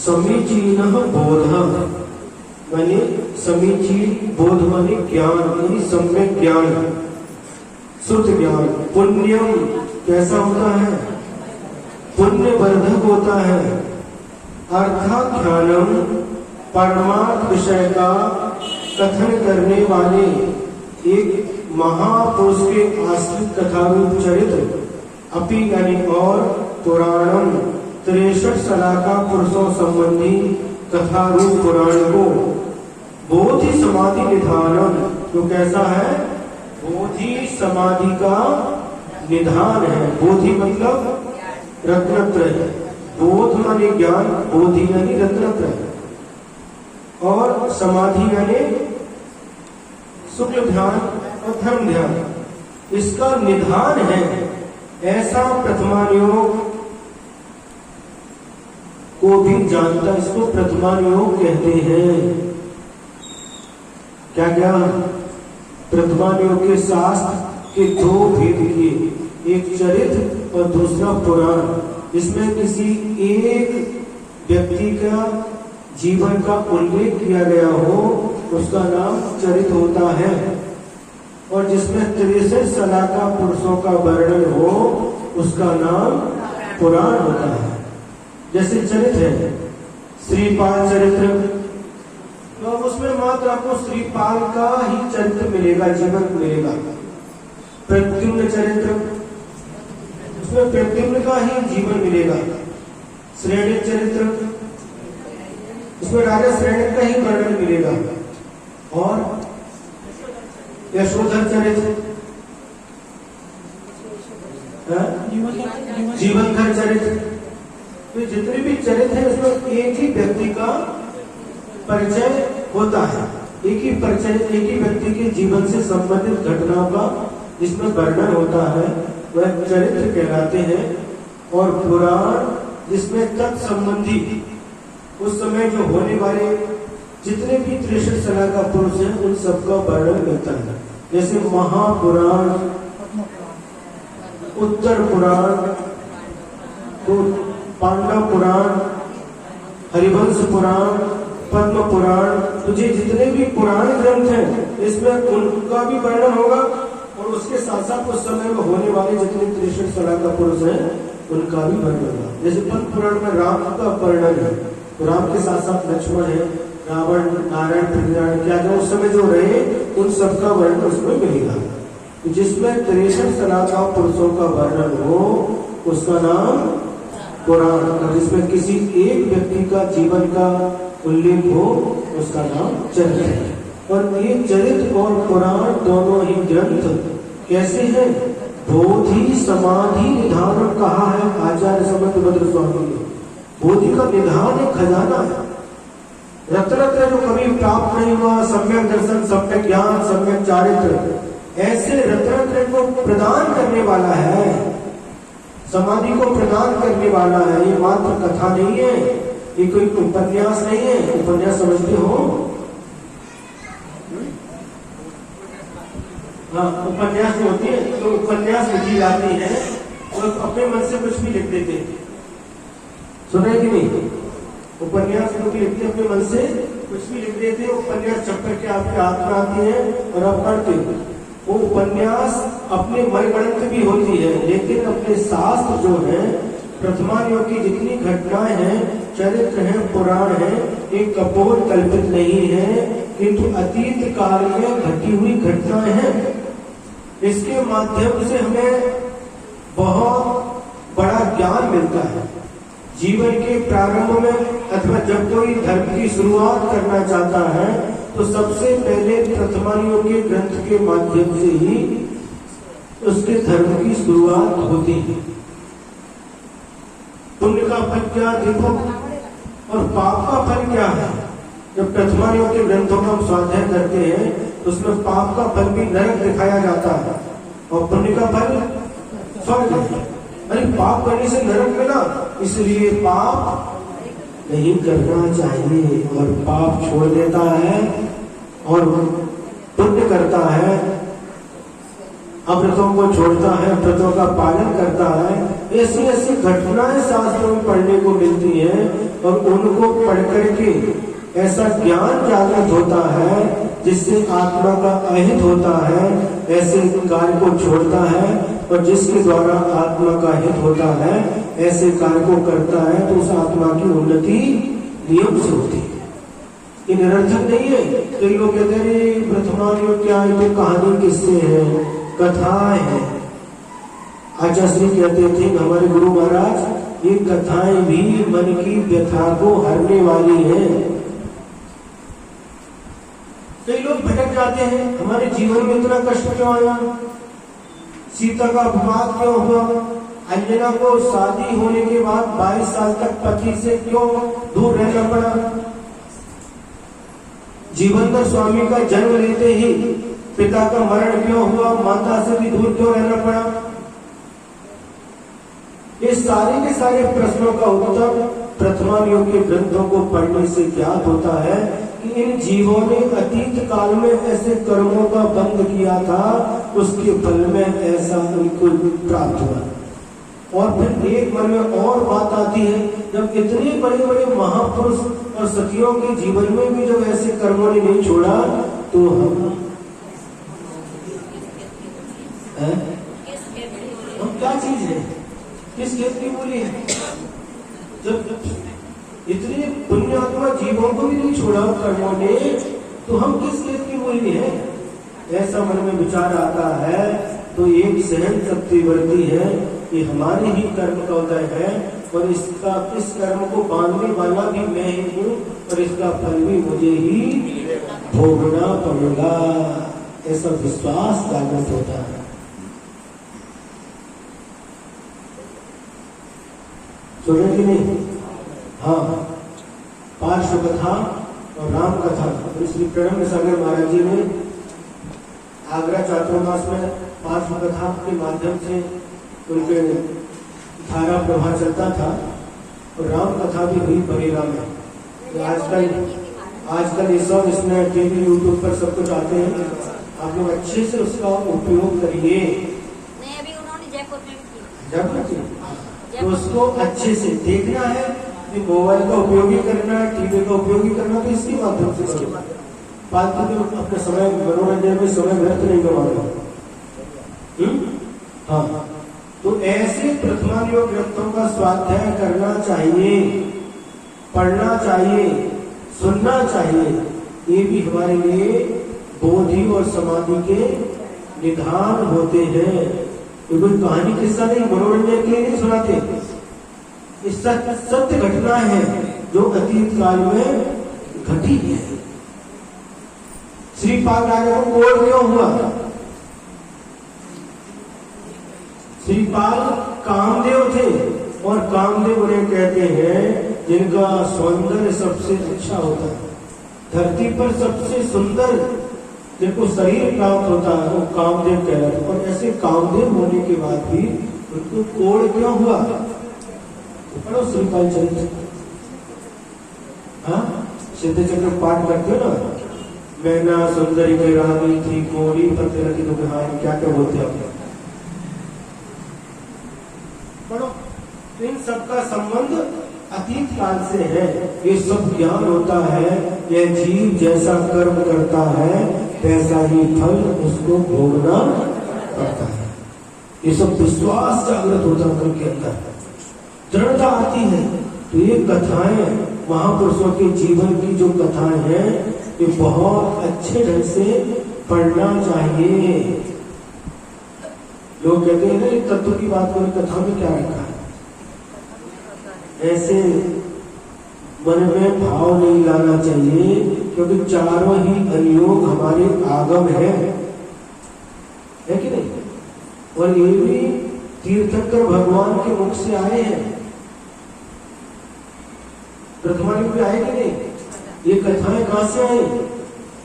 समीचीनः बोधः माने समीचीन, बोध माने ज्ञान, यानी सम्यक ज्ञान, शुद्ध ज्ञान। पुण्यम कैसा होता है? पुण्य वर्धक होता है। अर्थाख्यानम परमार्थ विषय का कथन करने वाले एक महापुरुष के आश्रित कथारूप चरित्र अपि यानी और पुराणम 63 सलाका पुरुषों संबंधी कथारूप पुराण को बोधि समाधि निधानम, तो कैसा है? बोधि समाधि का निधान है। बोधि मतलब रत्नत्रय, बोध माने ज्ञान, बोधि यानी रत्नत्रय और समाधि यानी शुक्ल ध्यान और धर्म ध्यान, इसका निधान है। ऐसा प्रथमानुयोग को भी जानता, इसको प्रथमानुयोग कहते हैं। क्या क्या? प्रथमानुयोग के शास्त्र के 2 भेद किए, एक चरित्र और दूसरा पुराण। इसमें किसी एक व्यक्ति का जीवन का उल्लेख किया गया हो उसका नाम चरित्र होता है, और जिसमें 63 सलाका पुरुषों का वर्णन हो उसका नाम पुराण होता है। जैसे चरित्र है श्रीपाल चरित्र, तो उसमें मात्र आपको श्रीपाल का ही चरित्र मिलेगा, जीवन मिलेगा। प्रद्युम्न चरित्र, उसमें प्रद्युम्न का ही जीवन मिलेगा। श्रेणिक चरित्र, उसमें राजा श्रेणिक का ही वर्णन मिलेगा। और यशोधर चरित्र, जीवनधर चरित्र, तो जितने भी चरित्र है उसमें एक ही व्यक्ति का परिचय होता है, एक ही परिचय, एक ही व्यक्ति के जीवन से संबंधित घटनाओं का जिसमें वर्णन होता है वह चरित्र कहलाते हैं। और पुराण जिसमें तत्संबंधी उस समय जो होने वाले जितने भी 63 सलाका पुरुष हैं उन सबका वर्णन करता है। जैसे महापुराण, उत्तर पुराण, तो पांडव पुराण, हरिवंश पुराण, पद्म पुराण, तो ये जितने भी पुराण ग्रंथ हैं इसमें उनका भी वर्णन होगा और उसके साथ साथ उस समय में होने वाले जितने 63 सलाका पुरुष हैं उनका भी वर्णन होगा। जैसे पद्म पुराण में राम का वर्णन है, तो राम के साथ साथ लक्ष्मण है, रावण, नारायण, पृथ्वीनारायण, क्या जो उस समय जो रहे उन सबका वर्णन उसमें मिलेगा। जिसमें 63 सलाका पुरुषों का वर्णन हो उसका नाम पुराण, और जिसमें किसी एक व्यक्ति का जीवन का उल्लेख हो उसका नाम चरित्र है। और ये चरित्र और पुराण दोनों ही ग्रंथ कैसे हैं? बोधि समाधि निधान कहा है आचार्य समर्थभद्र स्वामी ने। बोधि का निधान एक खजाना है, रत्नत्रय जो कभी प्राप्त नहीं हुआ, सम्यक दर्शन, सम्यक ज्ञान, सम्यक चारित्र, ऐसे रत्नत्रय को प्रदान करने वाला है, समाधि को प्रदान करने वाला है। ये मात्र कथा नहीं है, ये कोई उपन्यास नहीं है। उपन्यास समझते हो? हाँ, उपन्यास जो होती है, तो उपन्यास लिखी जाती है और अपने मन से कुछ भी लिख देते हैं। सुना कि नहीं? उपन्यास लोग लिखते अपने मन से कुछ भी लिख देते हैं, उपन्यास छप करके आपके हाथ में आती है और आप पढ़ते हो। वो उपन्यास अपने मनगढ़ंत भी होती है, लेकिन अपने शास्त्र जो है, प्रथमा योग की जितनी घटनाएं हैं, चरित्र हैं, पुराण हैं, एक कपोल कल्पित नहीं है, किंतु अतीत काल में घटी हुई घटनाएं हैं। इसके माध्यम से हमें बहुत बड़ा ज्ञान मिलता है। जीवन के प्रारंभ में अथवा जब कोई धर्म की शुरुआत करना चाहता है, तो सबसे पहले प्रथमानियों के ग्रंथ के माध्यम से ही उसके धर्म की शुरुआत होती है। पुण्य का फल क्या देखो और पाप का फल क्या है। जब प्रथमानियों के ग्रंथों का हम स्वाध्याय करते हैं, तो उसमें पाप का फल भी नरक दिखाया जाता है और पुण्य का फल स्वर्ग है। अरे पाप करने से नरक मिला, इसलिए पाप नहीं करना चाहिए और पाप छोड़ देता है और पुण्य करता है, अव्रतों को छोड़ता है, व्रतों का पालन करता है। ऐसी ऐसी घटनाएं शास्त्रों में पढ़ने को मिलती हैं और उनको पढ़ करके ऐसा ज्ञान जागृत होता है जिससे आत्मा का अहित होता है, ऐसे कार्य को छोड़ता है और जिसके द्वारा आत्मा का हित होता है, ऐसे कार्य को करता है, तो उस आत्मा की उन्नति नियम से होती है। ये निरर्थक नहीं है। कई लोग कहते हैं प्रथमानियों क्या है, तो कहानी किससे है, कथाएं हैं। आचार्य कहते थे हमारे गुरु महाराज, ये कथाएं भी मन की व्यथा को हरने वाली हैं। कई लोग भटक जाते हैं, हमारे जीवन में इतना कष्ट क्यों आया, सीता का अपवाद क्यों हुआ, अंजना को शादी होने के बाद 22 साल तक पति से क्यों दूर रहना पड़ा, जीवनधर स्वामी का जन्म लेते ही पिता का मरण क्यों हुआ, माता से भी दूर क्यों रहना पड़ा। ये सारे के सारे प्रश्नों का उत्तर प्रथमानियों के ग्रंथों को पढ़ने से ज्ञात होता है कि इन जीवों ने अतीत काल में ऐसे कर्मों का बंध किया था, उसके फल में ऐसा उनको प्राप्त हुआ। और फिर एक मन में और बात आती है, जब इतने बड़े बड़े महापुरुष और सखियों के जीवन में भी जब ऐसे कर्मों ने नहीं छोड़ा, तो हम क्या चीज है, किस खेत की मूली है। जब इतने पुण्यात्मा जीवों को भी नहीं छोड़ा कर्मों ने, तो हम किस खेत की मूली है। ऐसा मन में विचार आता है तो एक सहन शक्ति बढ़ती है, ये हमारे ही कर्म का उदय है और इस कर्म को बांधने वाला भी मैं ही हूँ और इसका फल भी मुझे ही भोगना पड़ेगा। ऐसा विश्वास जागृत होता है। सुने कि नहीं? हाँ, पार्श्व कथा और राम कथा श्री प्रणव सागर महाराज जी ने आगरा चातुर्मास में पार्श्व कथा के माध्यम से उनके धारा प्रवाह चलता था और राम कथा भी हुई बरेरा में। आजकल ये सब इसमें टीवी यूट्यूब पर सब कुछ आते हैं, आप लोग अच्छे से उसका उपयोग करिए। नहीं, अभी उन्होंने जयपुर में की। तो उसको अच्छे से देखना है, मोबाइल का उपयोग ही करना है, टीवी का उपयोग ही करना, तो इसके माध्यम से फालतू में अपने समय मनोरंजन में समय व्यर्थ नहीं करवाना। हाँ, तो ऐसे प्रथमानियों ग्रंथों का स्वाध्याय करना चाहिए, पढ़ना चाहिए, सुनना चाहिए। ये भी हमारे लिए बोधि और समाधि के निधान होते हैं। ये कोई कहानी किस्सा नहीं, मनोरंजन के लिए नहीं सुनाते। सत्य घटना है जो अतीत काल में घटी है। श्रीपाल राजा को कोढ़ क्यों हुआ? श्रीपाल कामदेव थे और कामदेव उन्हें कहते हैं जिनका सौंदर्य सबसे अच्छा होता है, धरती पर सबसे सुंदर जिनको शरीर प्राप्त होता है वो कामदेव कहलाते। और ऐसे कामदेव होने के बाद भी उनको कोढ़ क्यों हुआ? पढ़ो श्रीपाल चरित्र। हाँ, सिद्ध चक्र पाठ करते हो ना, मैना सुंदरी के रानी थी, कोड़ी पत्ते लगी तो कहानी, क्या क्या बोलते हैं आप पढ़ो। तो इन सबका संबंध अतीत काल से है। ये सब ज्ञान होता है। यह जीव जैसा कर्म करता है वैसा ही फल उसको भोगना पड़ता है। ये सब विश्वास जागृत होता है उनके अंदर, दृढ़ता आती है। तो ये कथाएं, महापुरुषों के जीवन की जो कथाएं हैं, ये बहुत अच्छे ढंग से पढ़ना चाहिए। लोग कहते हैं ना तत्व की बात करें, कथा में क्या रखा है, ऐसे मन में भाव नहीं लाना चाहिए, क्योंकि चारों ही अनुयोग हमारे आगम है कि नहीं। और ये भी तीर्थंकर भगवान के मुख से आए हैं, प्रथमायुग भी आए कि नहीं। ये कथाएं कहां से आई,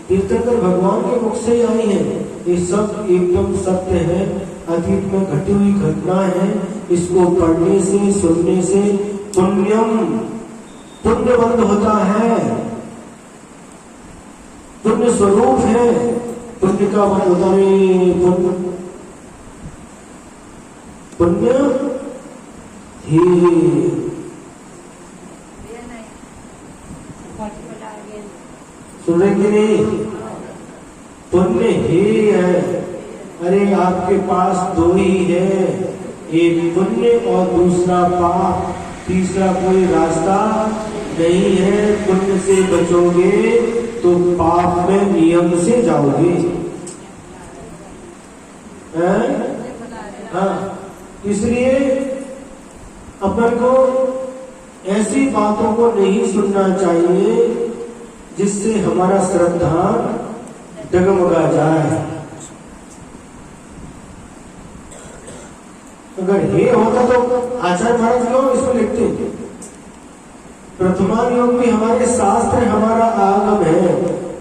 तीर्थंकर भगवान के मुख से ही आई हैं। ये सब एकदम सत्य है, अतीत में घटी हुई घटना है। इसको पढ़ने से, सुनने से पुण्य बंद होता है, पुण्य स्वरूप है। पुण्य का बंद होता है, पुण्य ही सुन रहे कि नहीं, पुण्य ही है। अरे आपके पास दो ही है, एक पुण्य और दूसरा पाप, तीसरा कोई रास्ता नहीं है। पुण्य से बचोगे तो पाप में नियम से जाओगे। हाँ, इसलिए अपन को ऐसी बातों को नहीं सुनना चाहिए जिससे हमारा श्रद्धा डगमगा जाए। अगर ये होता तो आचार्य महाराज क्यों इसको लिखते हैं। प्रथमान योग भी हमारे शास्त्र, हमारा आगम है,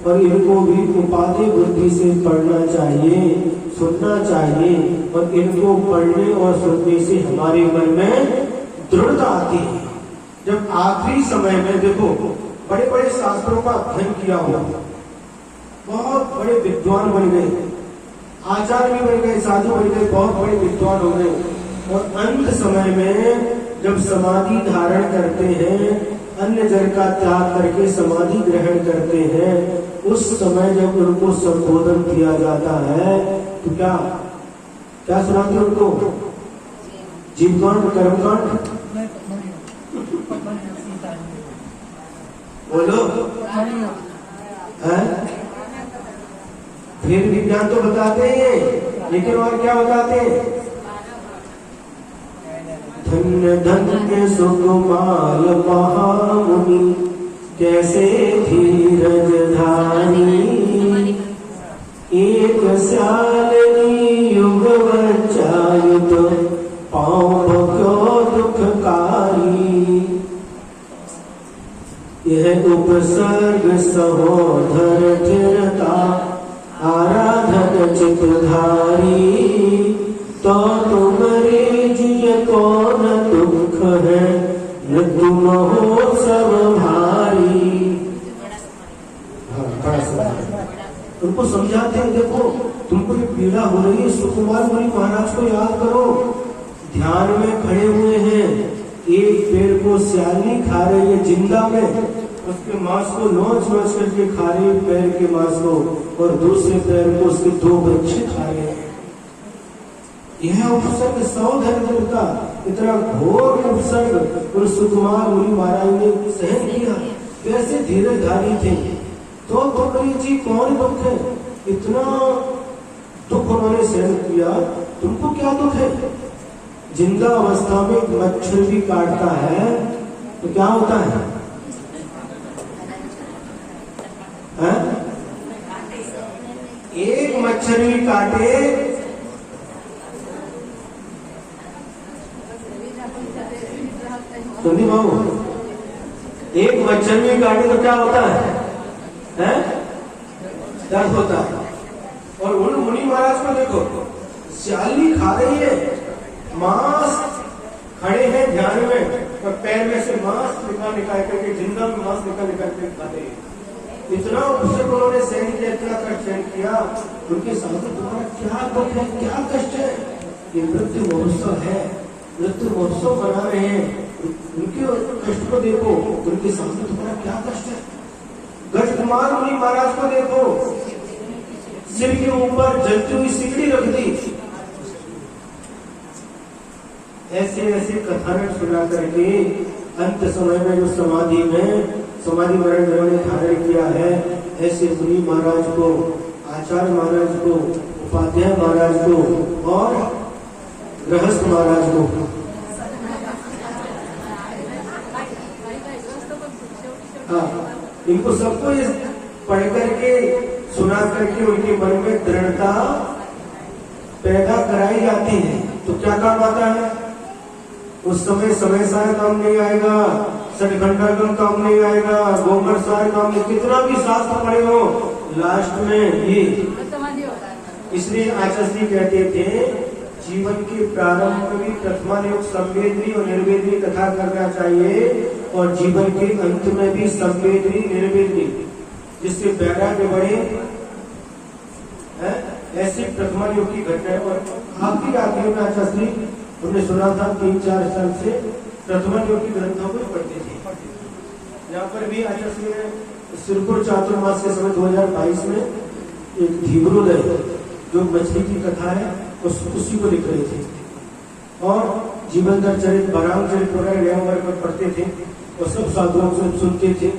और इनको भी उपाधि बुद्धि से पढ़ना चाहिए, सुनना चाहिए। और इनको पढ़ने और सुनने से हमारे मन में दृढ़ता आती है। जब आखिरी समय में देखो, बड़े बड़े शास्त्रों का अध्ययन किया हुआ, बहुत बड़े विद्वान बन गए, आचार्य भी बन गए, साधु बन गए, बहुत बड़े विद्वान हो गए। और अंत समय में जब समाधि धारण करते हैं, अन्य जन का त्याग करके समाधि ग्रहण करते हैं, उस समय जब उनको संबोधन किया जाता है तो क्या क्या सुनाते हैं उनको, जीवकांड, कर्मकांड, बोलो है? फिर विज्ञान तो बताते हैं, लेकिन और क्या बताते हैं, धन्य धन्य सुकुमार महामुनि, कैसे धीरज धारी, एक सालनी युग बच्चायुत, पाँव क्यों दुखकारी। यह उपसर्ग सहोधर चिरता, आराधन चितधारी, तो तुम्हारे जिय कौन दुख है, मृत्यु महोत्सव भारी। उनको समझाते हैं, देखो तुमको ये पीड़ा हो रही है, सुकुमार मुनि महाराज को याद करो, ध्यान में खड़े हुए हैं, एक पेड़ को सियाली खा रही है जिंदा में, उसके मांस को नोच नोच करके खा रही है, पैर के मांस को, और दूसरे पैर को उसके दो बच्चे खा रहे हैं। यह उपसर्ग सौधर्म का इतना घोर उपसर्ग और सुकुमार मुनि महाराज ने सहन किया। कैसे धीरजधारी थे, तो तुम्हारी जी कौन दुख है, इतना दुख उन्होंने सहन किया, तुमको क्या दुख है। जिंदा अवस्था में मच्छर भी काटता है तो क्या होता है, एक मच्छर भी काटे, सुनी बाबू, एक मच्छर भी काटे तो क्या होता है, दर्द होता है। और उन मुनि महाराज को देखो, सियाली खा रही है, मांस खड़े हैं ध्यान में, और पैर में से मांस निकाल निकाल करके, जिंदा में मांस निकाल निकाल के खाते हैं। इतना उपसर्ग उन्होंने सहन किया, इतना कष्ट सहन किया। उनके सामने तुम्हारा क्या दुख है, क्या कष्ट है? ये मृत्यु महोत्सव है, मृत्यु महोत्सव मना रहे हैं। उनके कष्ट को देखो, उनके सामने तुम्हारा क्या कष्ट है। गजकुमार मुनि महाराज को देखो, सिर के ऊपर जलती हुई सिकड़ी रख दी। ऐसे ऐसे कथानक सुना करके अंत समय में जो समाधि मरण जिन्होंने धारण किया है, ऐसे मुनि महाराज को, आचार्य महाराज को, उपाध्याय महाराज को और गृहस्थ महाराज को, हाँ, इनको सबको ये पढ़ करके सुना करके उनके मन में दृढ़ता पैदा कराई जाती है। तो क्या काम आता है उस समय? समय सार काम नहीं आएगा, सठघंटा काम नहीं आएगा, गोबर सार काम नहीं, कितना भी शास्त्र पढ़े हो लास्ट में ये। इसलिए आचार्य जी कहते थे जीवन के प्रारंभ में भी प्रथमायोग संवेदनी और निर्वेदनी कथा करना चाहिए, और जीवन के अंत में भी संवेदनी निर्वेदनी, जिससे वैराग्य बढ़े, ऐसी प्रथमायोग की घटना। और आखिरी में आचार्य जी हमने सुना था 3-4 साल से प्रथमायोग की ग्रंथों को पढ़ते थे। यहाँ पर भी आचार्य जी ने सिरपुर चातुर्मास के समय 2022 में एक धीवरोदय जो मछली की कथा है उसी को लिख रहे थे, और जीवनधर चरित, बरांग चरित वगैरह नया वर्ग में पढ़ते थे और सब साधुओं से सुनते थे।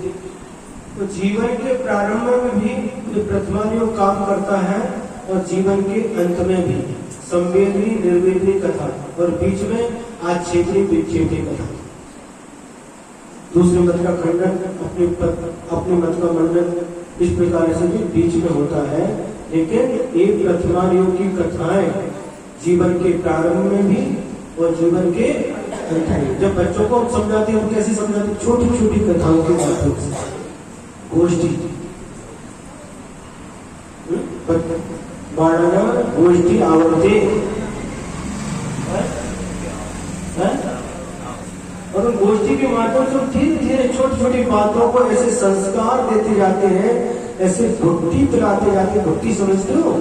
तो जीवन के प्रारंभ में भी प्रथमायोग काम करता है, और जीवन के अंत में भी संवेदनी निर्वेदनी कथा, और बीच में आक्षेपणी विक्षेपणी कथा। दूसरे मत का खंडन, अपने मत का मंडन, इस प्रकार से भी बीच में होता है। लेकिन एक प्रथमायोग की कथाएं जीवन के प्रारंभ में भी और जीवन के अंत में। जब बच्चों को हम समझाते हैं, हम कैसे समझाते हैं? छोटी छोटी कथाओं के माध्यम से, गोष्ठी बाणना गोष्ठी आवर्ते, और उन गोष्ठी के माध्यम से धीरे धीरे छोटी छोटी बातों को ऐसे संस्कार देते जाते हैं, ऐसे भुट्टी पिलाते जाते हैं। भुट्टी समझते हो?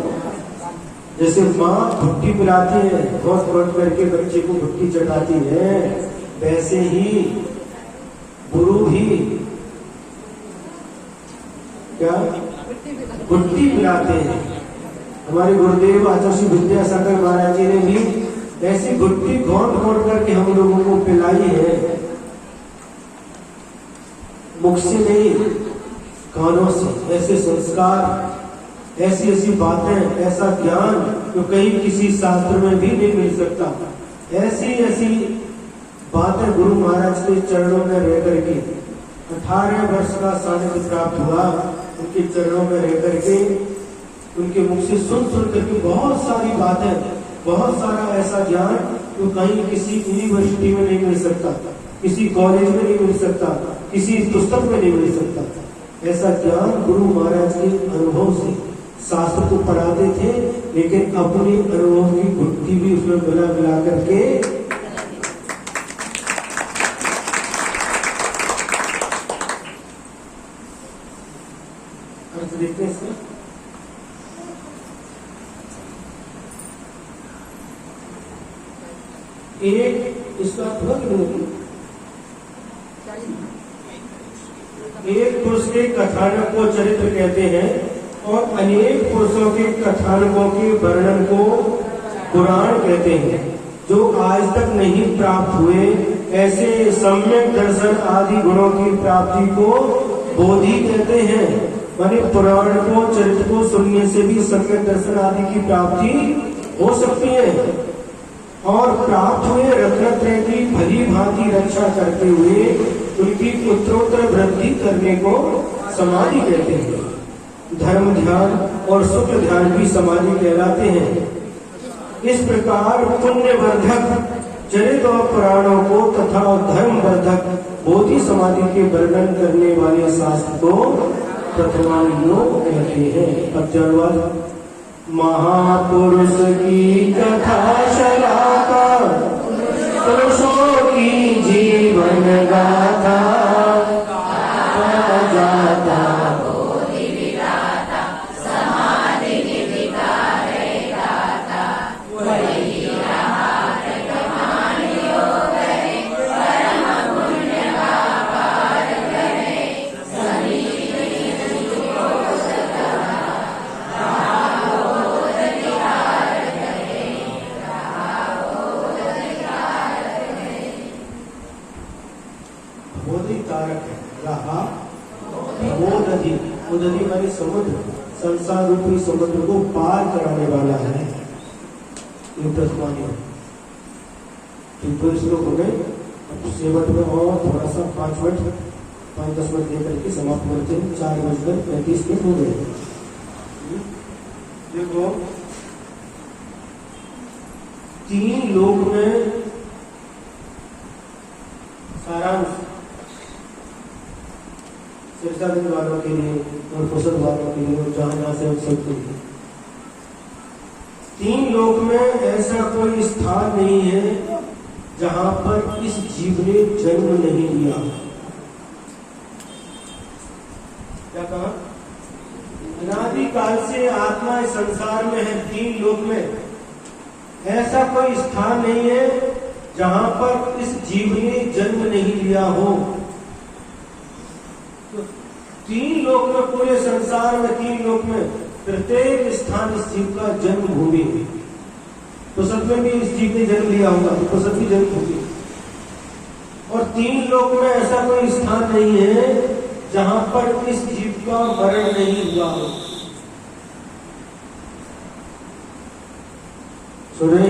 जैसे माँ भुट्टी पिलाती है, घोट घोट करके बच्चे को भुट्टी चढ़ाती है, वैसे ही गुरु भी क्या भुट्टी पिलाते हैं। हमारे गुरुदेव आचार्य विद्यासागर महाराज जी ने भी ऐसी भुट्टी घोट घोट करके हम लोगों को पिलाई है, मुख से नहीं कानों से। ऐसे संस्कार, ऐसी ऐसी बातें, ऐसा ज्ञान जो कहीं किसी शास्त्र में भी नहीं मिल सकता। ऐसी ऐसी बातें गुरु महाराज के चरणों में रह करके 18 वर्ष का सानिध्य प्राप्त हुआ, उनके चरणों में रह करके उनके मुख से सुन करके बहुत सारी बातें, बहुत सारा ऐसा ज्ञान जो कहीं किसी यूनिवर्सिटी में नहीं मिल सकता, किसी कॉलेज में नहीं मिल सकता, किसी पुस्तक में नहीं मिल सकता। ऐसा ज्ञान गुरु महाराज के अनुभव से शास्त्र को पढ़ाते थे, लेकिन अपनी अनुभव की भुट्टी भी उसमें मिला करके देखते हैं। एक इसका एक पुरुष के कथानक को चरित्र कहते हैं, और अनेक पुरुषों के कथानकों के वर्णन को पुराण कहते हैं। जो आज तक नहीं प्राप्त हुए, ऐसे सम्यक दर्शन आदि गुणों की प्राप्ति को बोधि कहते हैं। माने पुराण को, चरित्र को सुनने से भी सम्यक दर्शन आदि की प्राप्ति हो सकती है, और प्राप्त हुए रत्नत्रय की भली भांति रक्षा करते हुए उनकी उत्तरोत्तर वृद्धि करने को समाधि कहते हैं। धर्म ध्यान और सुख ध्यान भी समाधि कहलाते हैं। इस प्रकार पुण्यवर्धक चरित और पुराणों को तथा धर्मवर्धक बोधि समाधि के वर्णन करने वाले शास्त्र को प्रथमायोग कहते हैं। अब जनवाद महापुरुष की कथा शलाका, पुरुषों की जीवन गाथा, जाता वो नदी माने समुद्र, संसार रूपी समुद्र को पार कराने वाला है ये प्रथमानी। तो इस लोग हो गए। अब सेवट में और थोड़ा सा 5-10 मिनट दे करके समाप्त करते हैं। 4:35 हो गए। देखो 3 लोक में सारांश सिरसागंज वालों के लिए और फसल वालों के लिए और जहां से हम सबके लिए 3 लोक में ऐसा कोई स्थान नहीं है जहां पर इस जीव ने जन्म नहीं लिया। क्या कहा? अनादि काल से आत्मा इस संसार में है। 3 लोक में ऐसा कोई स्थान नहीं है जहां पर इस जीव ने जन्म नहीं लिया हो। 3 लोक में, पूरे संसार में 3 लोक में प्रत्येक स्थान इस जीव का जन्म भूमि है। तो सब में भी इस जीव ने जन्म लिया होगा, तो सब भी जन्म भूमि। और 3 लोक में ऐसा कोई स्थान नहीं है जहां पर इस जीव का मरण नहीं हुआ हो। सुने,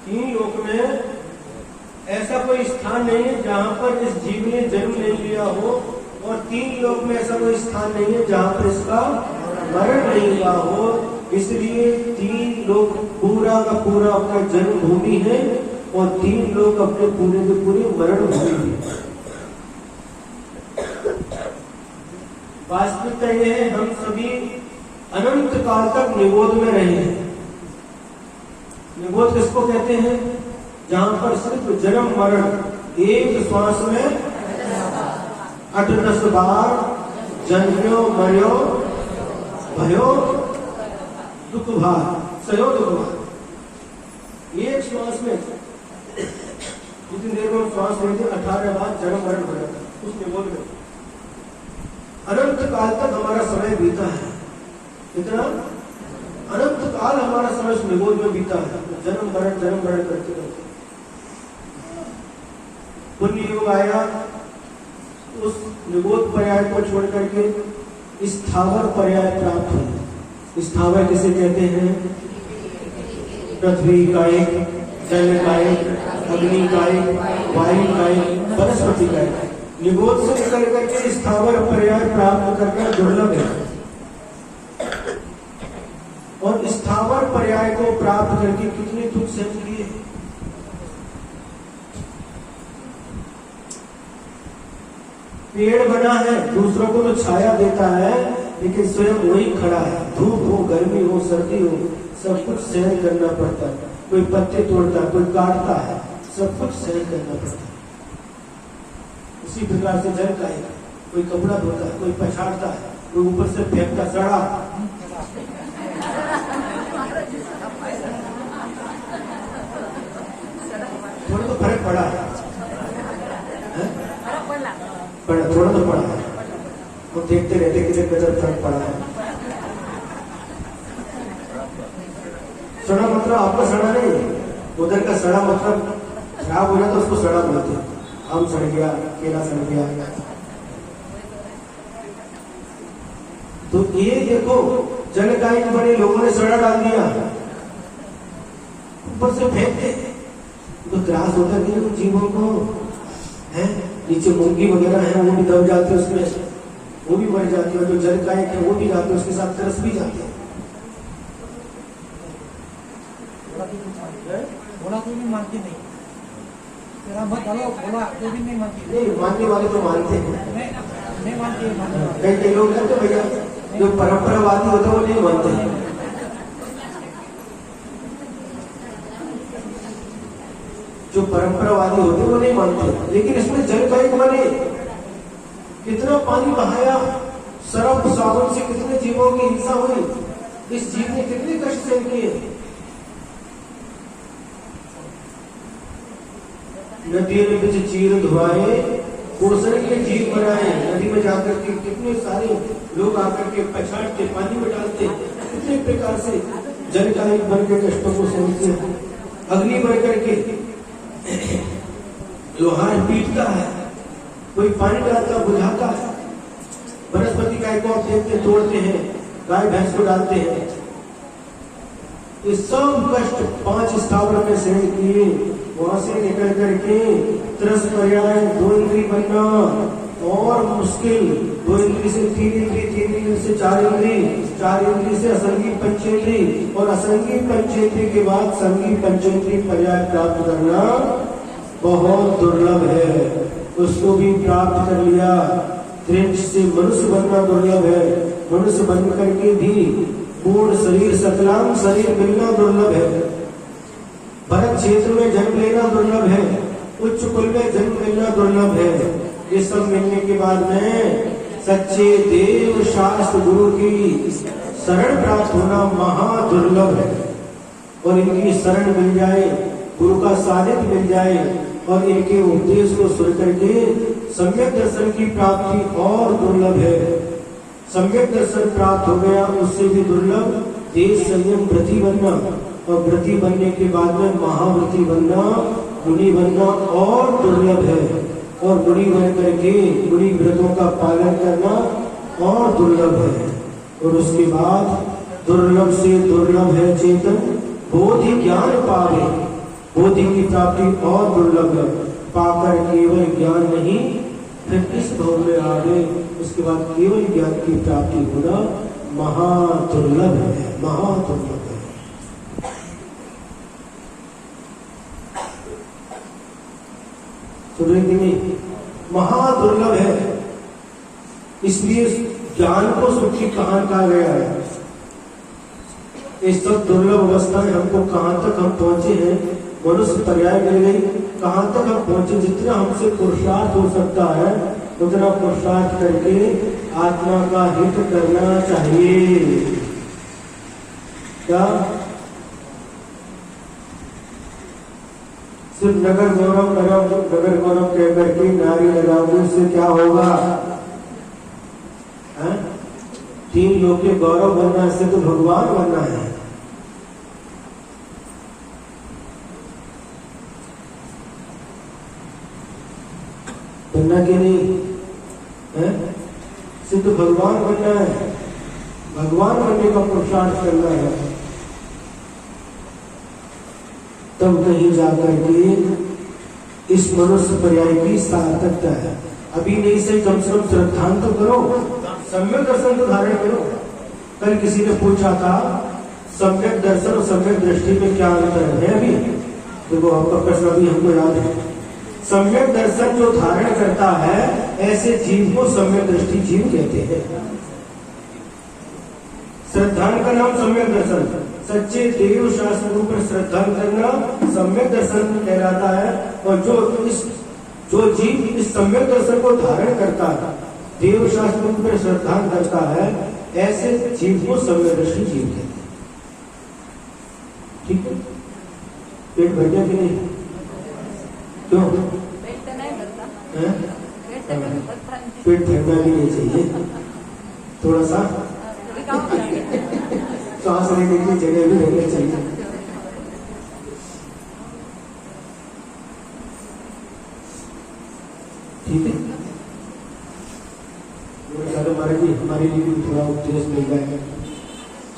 3 लोक में ऐसा कोई स्थान नहीं है जहां पर इस जीव ने जन्म नहीं लिया हो। और 3 लोक में ऐसा कोई स्थान नहीं है जहां पर इसका मरण नहीं हुआ हो। इसलिए 3 लोक पूरा का पूरा अपना जन्म भूमि है और 3 लोक अपने पूरे के पूरे मरण भूमि है। वास्तविकता यह है, हम सभी अनंत काल तक निबोध में रहे हैं। निबोध किसको कहते हैं? जहां पर सिर्फ जन्म मरण एक श्वास में 8-10 बार जन्म्यो मर्यो भयो दुख भार सयो दुख भार। एक श्वास में जितनी देर में श्वास लेते 18 बार जन्म मरण हो जाता है उस निबोध में। अनंत काल तक हमारा समय बीता है। कितना अनंत काल हमारा समय उस निबोध में बीता है। जन्म मरण करते रहते। पुण्य योग आया, उस निबोध पर्याय को छोड़ करके स्थावर पर्याय प्राप्त हुआ। स्थावर किसे कहते हैं? पृथ्वी का एक, जल का एक, अग्नि का एक, वायु का एक, वनस्पति का एक। निबोध से निकल करके स्थावर पर्याय प्राप्त करना दुर्लभ है। और स्थावर पर्याय को प्राप्त करके कितने दुख सहन किए। पेड़ बना है, दूसरों को तो छाया देता है, लेकिन स्वयं वही खड़ा है। धूप हो, गर्मी हो, सर्दी हो, सब कुछ सहन करना पड़ता है। कोई पत्ते तोड़ता है, कोई काटता है, सब कुछ सहन करना पड़ता है। उसी प्रकार से जल का है, कोई कपड़ा धोता है, कोई पछाड़ता है, कोई ऊपर से फेंकता सड़ा। थोड़ा तो फर्क पड़ा है, थोड़ा तो पड़ा है। वो देखते रहते कितने कदर फर्क पड़ा है। सड़ा मतलब आपका सड़ा नहीं, उधर का सड़ा मतलब खराब हो जाता तो उसको सड़ा बोलते हैं। आम सड़ गया, केला सड़ गया। तो ये देखो, जल का इन बड़े लोगों ने सड़ा डाल दिया, ऊपर से फेंकते तो त्रास होता नहीं उन जीवों को है। नीचे मूंगी वगैरह है, वो भी दब जाते हैं उसमें, वो भी मर जाती है। जो जल का एक है वो भी जाते हैं, उसके साथ तरस भी जाते हैं। बोला कोई नहीं मानती नहीं, तेरा मत हलो, बोला कोई भी नहीं मानती। नहीं, मानने वाले तो मानते हैं, नहीं मानती। कई लोग हैं तो भैया जो परंपरावादी होते हैं वो नहीं मानते हैं। जो परंपरावादी होते हैं वो नहीं मानते। लेकिन इसमें जल का एक माने कितना पानी बहाया, सरफ साबुन से कितने जीवों की हिंसा हुई। इस जीव ने दर्शन किए, नदियों में कुछ चीर धुआए, पोषण के लिए जीव बनाए। नदी में जाकर के कितने सारे लोग आकर के पछाड़ते, पानी में डालते, कितने प्रकार से जल का एक बन के कष्टों को सहते हैं। अग्नि बन करके लोहार पीटता है, कोई पानी डालता बुझाता है, वनस्पति का एक और देखते तोड़ते हैं, गाय भैंस को डालते हैं। ये सब कष्ट 5 स्थावर में सहन किए, वहां से निकल करके त्रस पर्याय 2 इंद्री बनना और मुश्किल, 2 इंद्री से 3 इंद्री, 3 इंद्री से 4 इंद्री, 4 इंद्री से असंगी पंचेंद्री और असंगी पंचेंद्री के बाद संगी पंचेंद्री पर्याय प्राप्त करना बहुत दुर्लभ है। उसको भी प्राप्त कर लिया। त्रिंश से मनुष्य बनना दुर्लभ है, मनुष्य बन करके भी पूर्ण शरीर सकलांग शरीर मिलना दुर्लभ है। भरत क्षेत्र में जन्म लेना दुर्लभ है, उच्च कुल में जन्म मिलना दुर्लभ है। ये सब मिलने के बाद में सच्चे देव शास्त्र गुरु की शरण प्राप्त होना महा दुर्लभ है। और इनकी शरण मिल जाए, गुरु का सानिध्य मिल जाए और इनके उपदेश को सुन करके सम्यक दर्शन की प्राप्ति और दुर्लभ है। सम्यक दर्शन प्राप्त हो गया, उससे भी दुर्लभ देश संयम व्रती बनना, और व्रती बनने के बाद में महाव्रती बनना, मुनि बनना और दुर्लभ है। और मुनि बन करके मुनि व्रतों का पालन करना और दुर्लभ है। और उसके बाद दुर्लभ से दुर्लभ है चेतन बोधि ज्ञान पावे, बोधि की प्राप्ति और दुर्लभ है। पाकर केवल ज्ञान नहीं फिर इस भाव में आवे, उसके बाद केवल ज्ञान की प्राप्ति होना महादुर्लभ है, महादुर्लभ है। सुनेंगे महादुर्लभ है। इसलिए ज्ञान को सुख की कहान कहा गया है। ये सब दुर्लभ अवस्थाएं हमको कहां तक हम पहुंचे हैं, मनुष्य पर्याय मिल गई, कहां तक हम पहुंचे। जितना हमसे पुरुषार्थ हो सकता है उतना पुरुषार्थ करके आत्मा का हित करना चाहिए। क्या सिर्फ नगर गौरव कह करके नारी लगाओगे, उससे क्या होगा? 3 लोग के गौरव बनना, इससे तो भगवान बनना है। बनना के नहीं है, सिर्फ तो भगवान बनना है, भगवान बनने का पुरुषार्थ करना है। तब कहीं जाकर के इस मनुष्य पर्याय की सार्थकता है। अभी नहीं से कम से कम श्रद्धांत तो करो, सम्यक दर्शन तो धारण करो। कल किसी ने पूछा था सम्यक दर्शन और सम्यक दृष्टि में क्या अंतर है? अभी देखो आपका प्रश्न अभी हमको याद है। सम्यक दर्शन जो धारण करता है ऐसे जीव को सम्यक दृष्टि जीव कहते हैं। श्रद्धान का नाम सम्यक दर्शन, सच्चे देव शास्त्रों पर श्रद्धा करना सम्यक दर्शन कहलाता है। और जो जीव इस सम्यक दर्शन को धारण करता है, देव शास्त्रों पर श्रद्धा करता है, ऐसे जीव को सम्यक दर्शी जीव कहते हैं। ठीक है, पेट भर गया कि नहीं? क्यों? पेट भरना भी नहीं चाहिए, थोड़ा सा सांस लेने की जगह भी रहनी चाहिए। ठीक है, महाराज जी हमारे लिए भी थोड़ा उपदेश मिल गया है।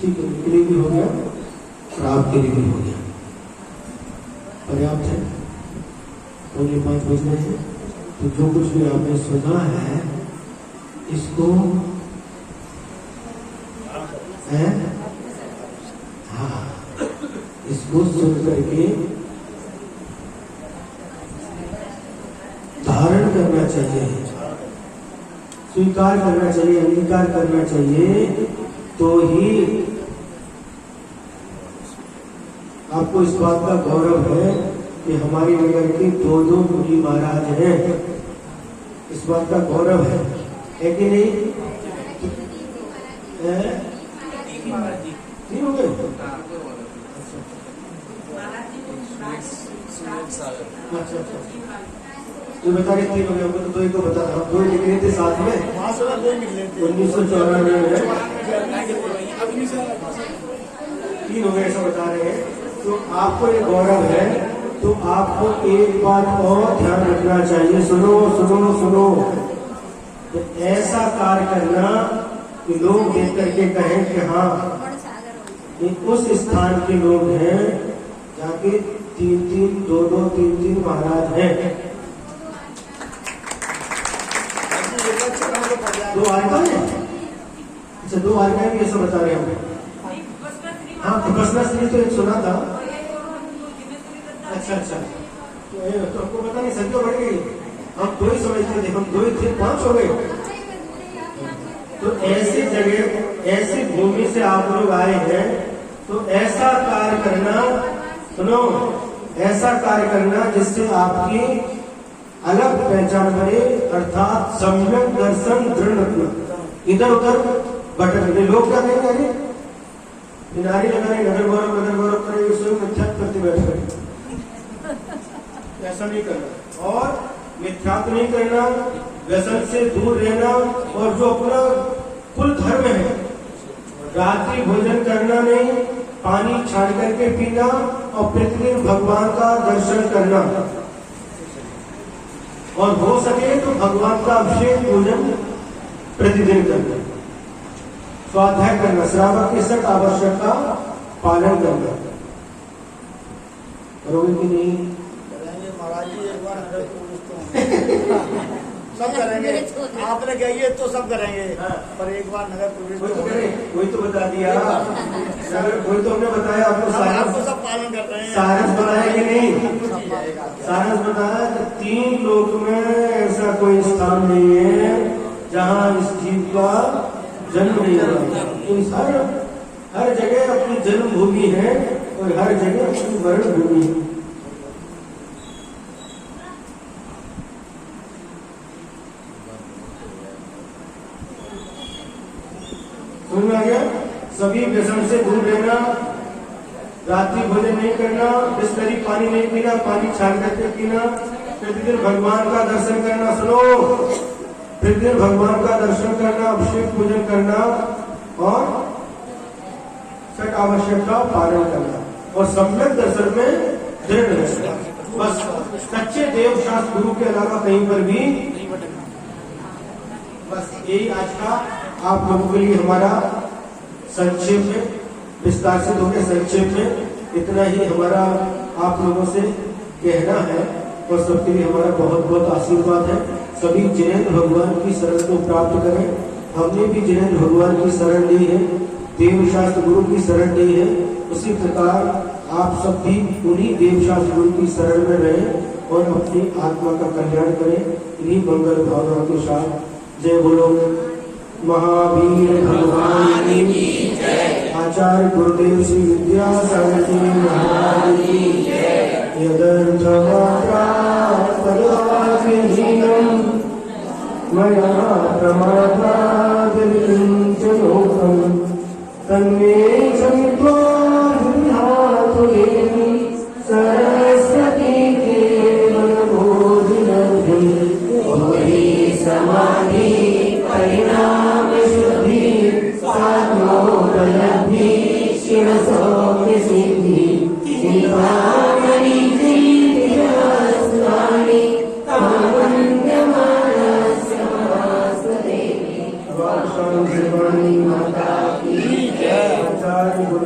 ठीक है, उनके लिए भी हो गया और आपके लिए भी हो गया, पर्याप्त है। 4:45 बज रहे हैं, तो जो कुछ भी आपने सुना है इसको इसको सुन करके धारण करना चाहिए, स्वीकार करना चाहिए, अंगीकार करना चाहिए, तो ही आपको इस बात का गौरव है कि हमारी नगर के 2 मुनि महाराज हैं। इस बात का गौरव है कि नहीं? 3 हो गए? अच्छा अच्छा, तो बता रहे 3 हो गए हमको, तो 2 ही तो बता रहा, 2 लिख रहे थे साथ में। वहाँ से 2 निकले थे। 1994 में 3 हो गए ऐसा बता रहे हैं। तो आपको ये गौरव है, तो आपको एक बात और ध्यान रखना चाहिए। सुनो सुनो सुनो, तो ऐसा कार्य करना कि लोग देख करके कहें कि हाँ ये उस स्थान के लोग हैं जाके 3-3, 2-2, 3-3 महाराज हैं। 2 आर्का है? अच्छा 2 आर्का भी ऐसा बता रहे हैं। हाँ विपस्सना स्त्री तो एक सुना था। अच्छा अच्छा, तो हमको पता नहीं संख्या बढ़ गई, हम 2 ही समझते थे, हम 2 ही थे, 5 हो गए। तो ऐसी जगह, ऐसी भूमि से आप लोग आए हैं, तो ऐसा कार्य करना, सुनो, ऐसा कार्य करना जिससे आपकी अलग पहचान बने, अर्थात सम्यक दर्शन दृढ़ रखना। इधर उधर भटकने, लोग क्या कहेंगे, नारी लगाने नगर गौरव करेंगे, स्वयं मिथ्यात्व करते बैठ कर, ऐसा नहीं करना। और मिथ्यात्व नहीं करना, व्यसन से दूर रहना, और जो अपना कुल धर्म है, रात्रि भोजन करना नहीं, पानी छाड़ करके पीना, और प्रतिदिन भगवान का दर्शन करना, और हो सके तो भगवान का अभिषेक पूजन प्रतिदिन करना, स्वाध्याय करना, श्रावक की सब आवश्यक का पालन करना। करोगे कि नहीं? करेंगे महाराज जी, एक बार नगर प्रविष्ट सब करेंगे। आपने कहिए तो सब करेंगे, पर एक बार नगर प्रविष्ट कोई तो करे, कोई तो बता दिया, कोई तो हमने बताया आपको, आपको सब पालन कर रहे हैं। सारस बताया कि नहीं? सारस बताया कि 3 लोक में ऐसा कोई स्थान नहीं है जहाँ इस जीव का जन्म नहीं हुआ। हर जगह अपनी जन्मभूमि है और हर जगह अपनी मरण भूमि है। समझ में आ गया? सभी व्यसन से दूर रहना, रात्रि भोजन नहीं करना, बिस्लरी पानी नहीं पीना, पानी छान करके पीना, प्रतिदिन भगवान का दर्शन करना। सुनो, प्रतिदिन भगवान का दर्शन करना, अभिषेक पूजन करना, और छठ आवश्यक का पालन करना, और सम्यक दर्शन में दृढ़ रहना। बस सच्चे देव शास्त्र गुरु के अलावा कहीं पर भी नहीं भटकना। बस यही आज का आप लोगों के लिए हमारा संक्षेप में, विस्तार से होकर संक्षेप में इतना ही हमारा आप लोगों से कहना है, और सबके लिए हमारा बहुत बहुत आशीर्वाद है। सभी जिनेंद्र भगवान की शरण को प्राप्त करें। हमने भी जिनेंद्र भगवान की शरण ली है, देव शास्त्र गुरु की शरण ली है, उसी प्रकार आप सब भी उन्हीं देव शास्त्र गुरु की शरण में रहें और अपनी आत्मा का कल्याण करें। इन्हीं मंगल भावना के साथ जय बोलो महावीर भगवान की जय। आचार्य गुरुदेव श्री विद्यासागर जी महाराज की जय। मया प्रमादात् किंचनोऽहं तन्मे क्षमित्वा गृह्णातु देवी सरस्वती केवलबोधिनर्घं वही समाधि परिणाम शुद्धि साधनोपलब्धि शिवसौख्य सिद्धि चिंतामणि चिंतितस्वामी माता की जय। आचार्य गुरु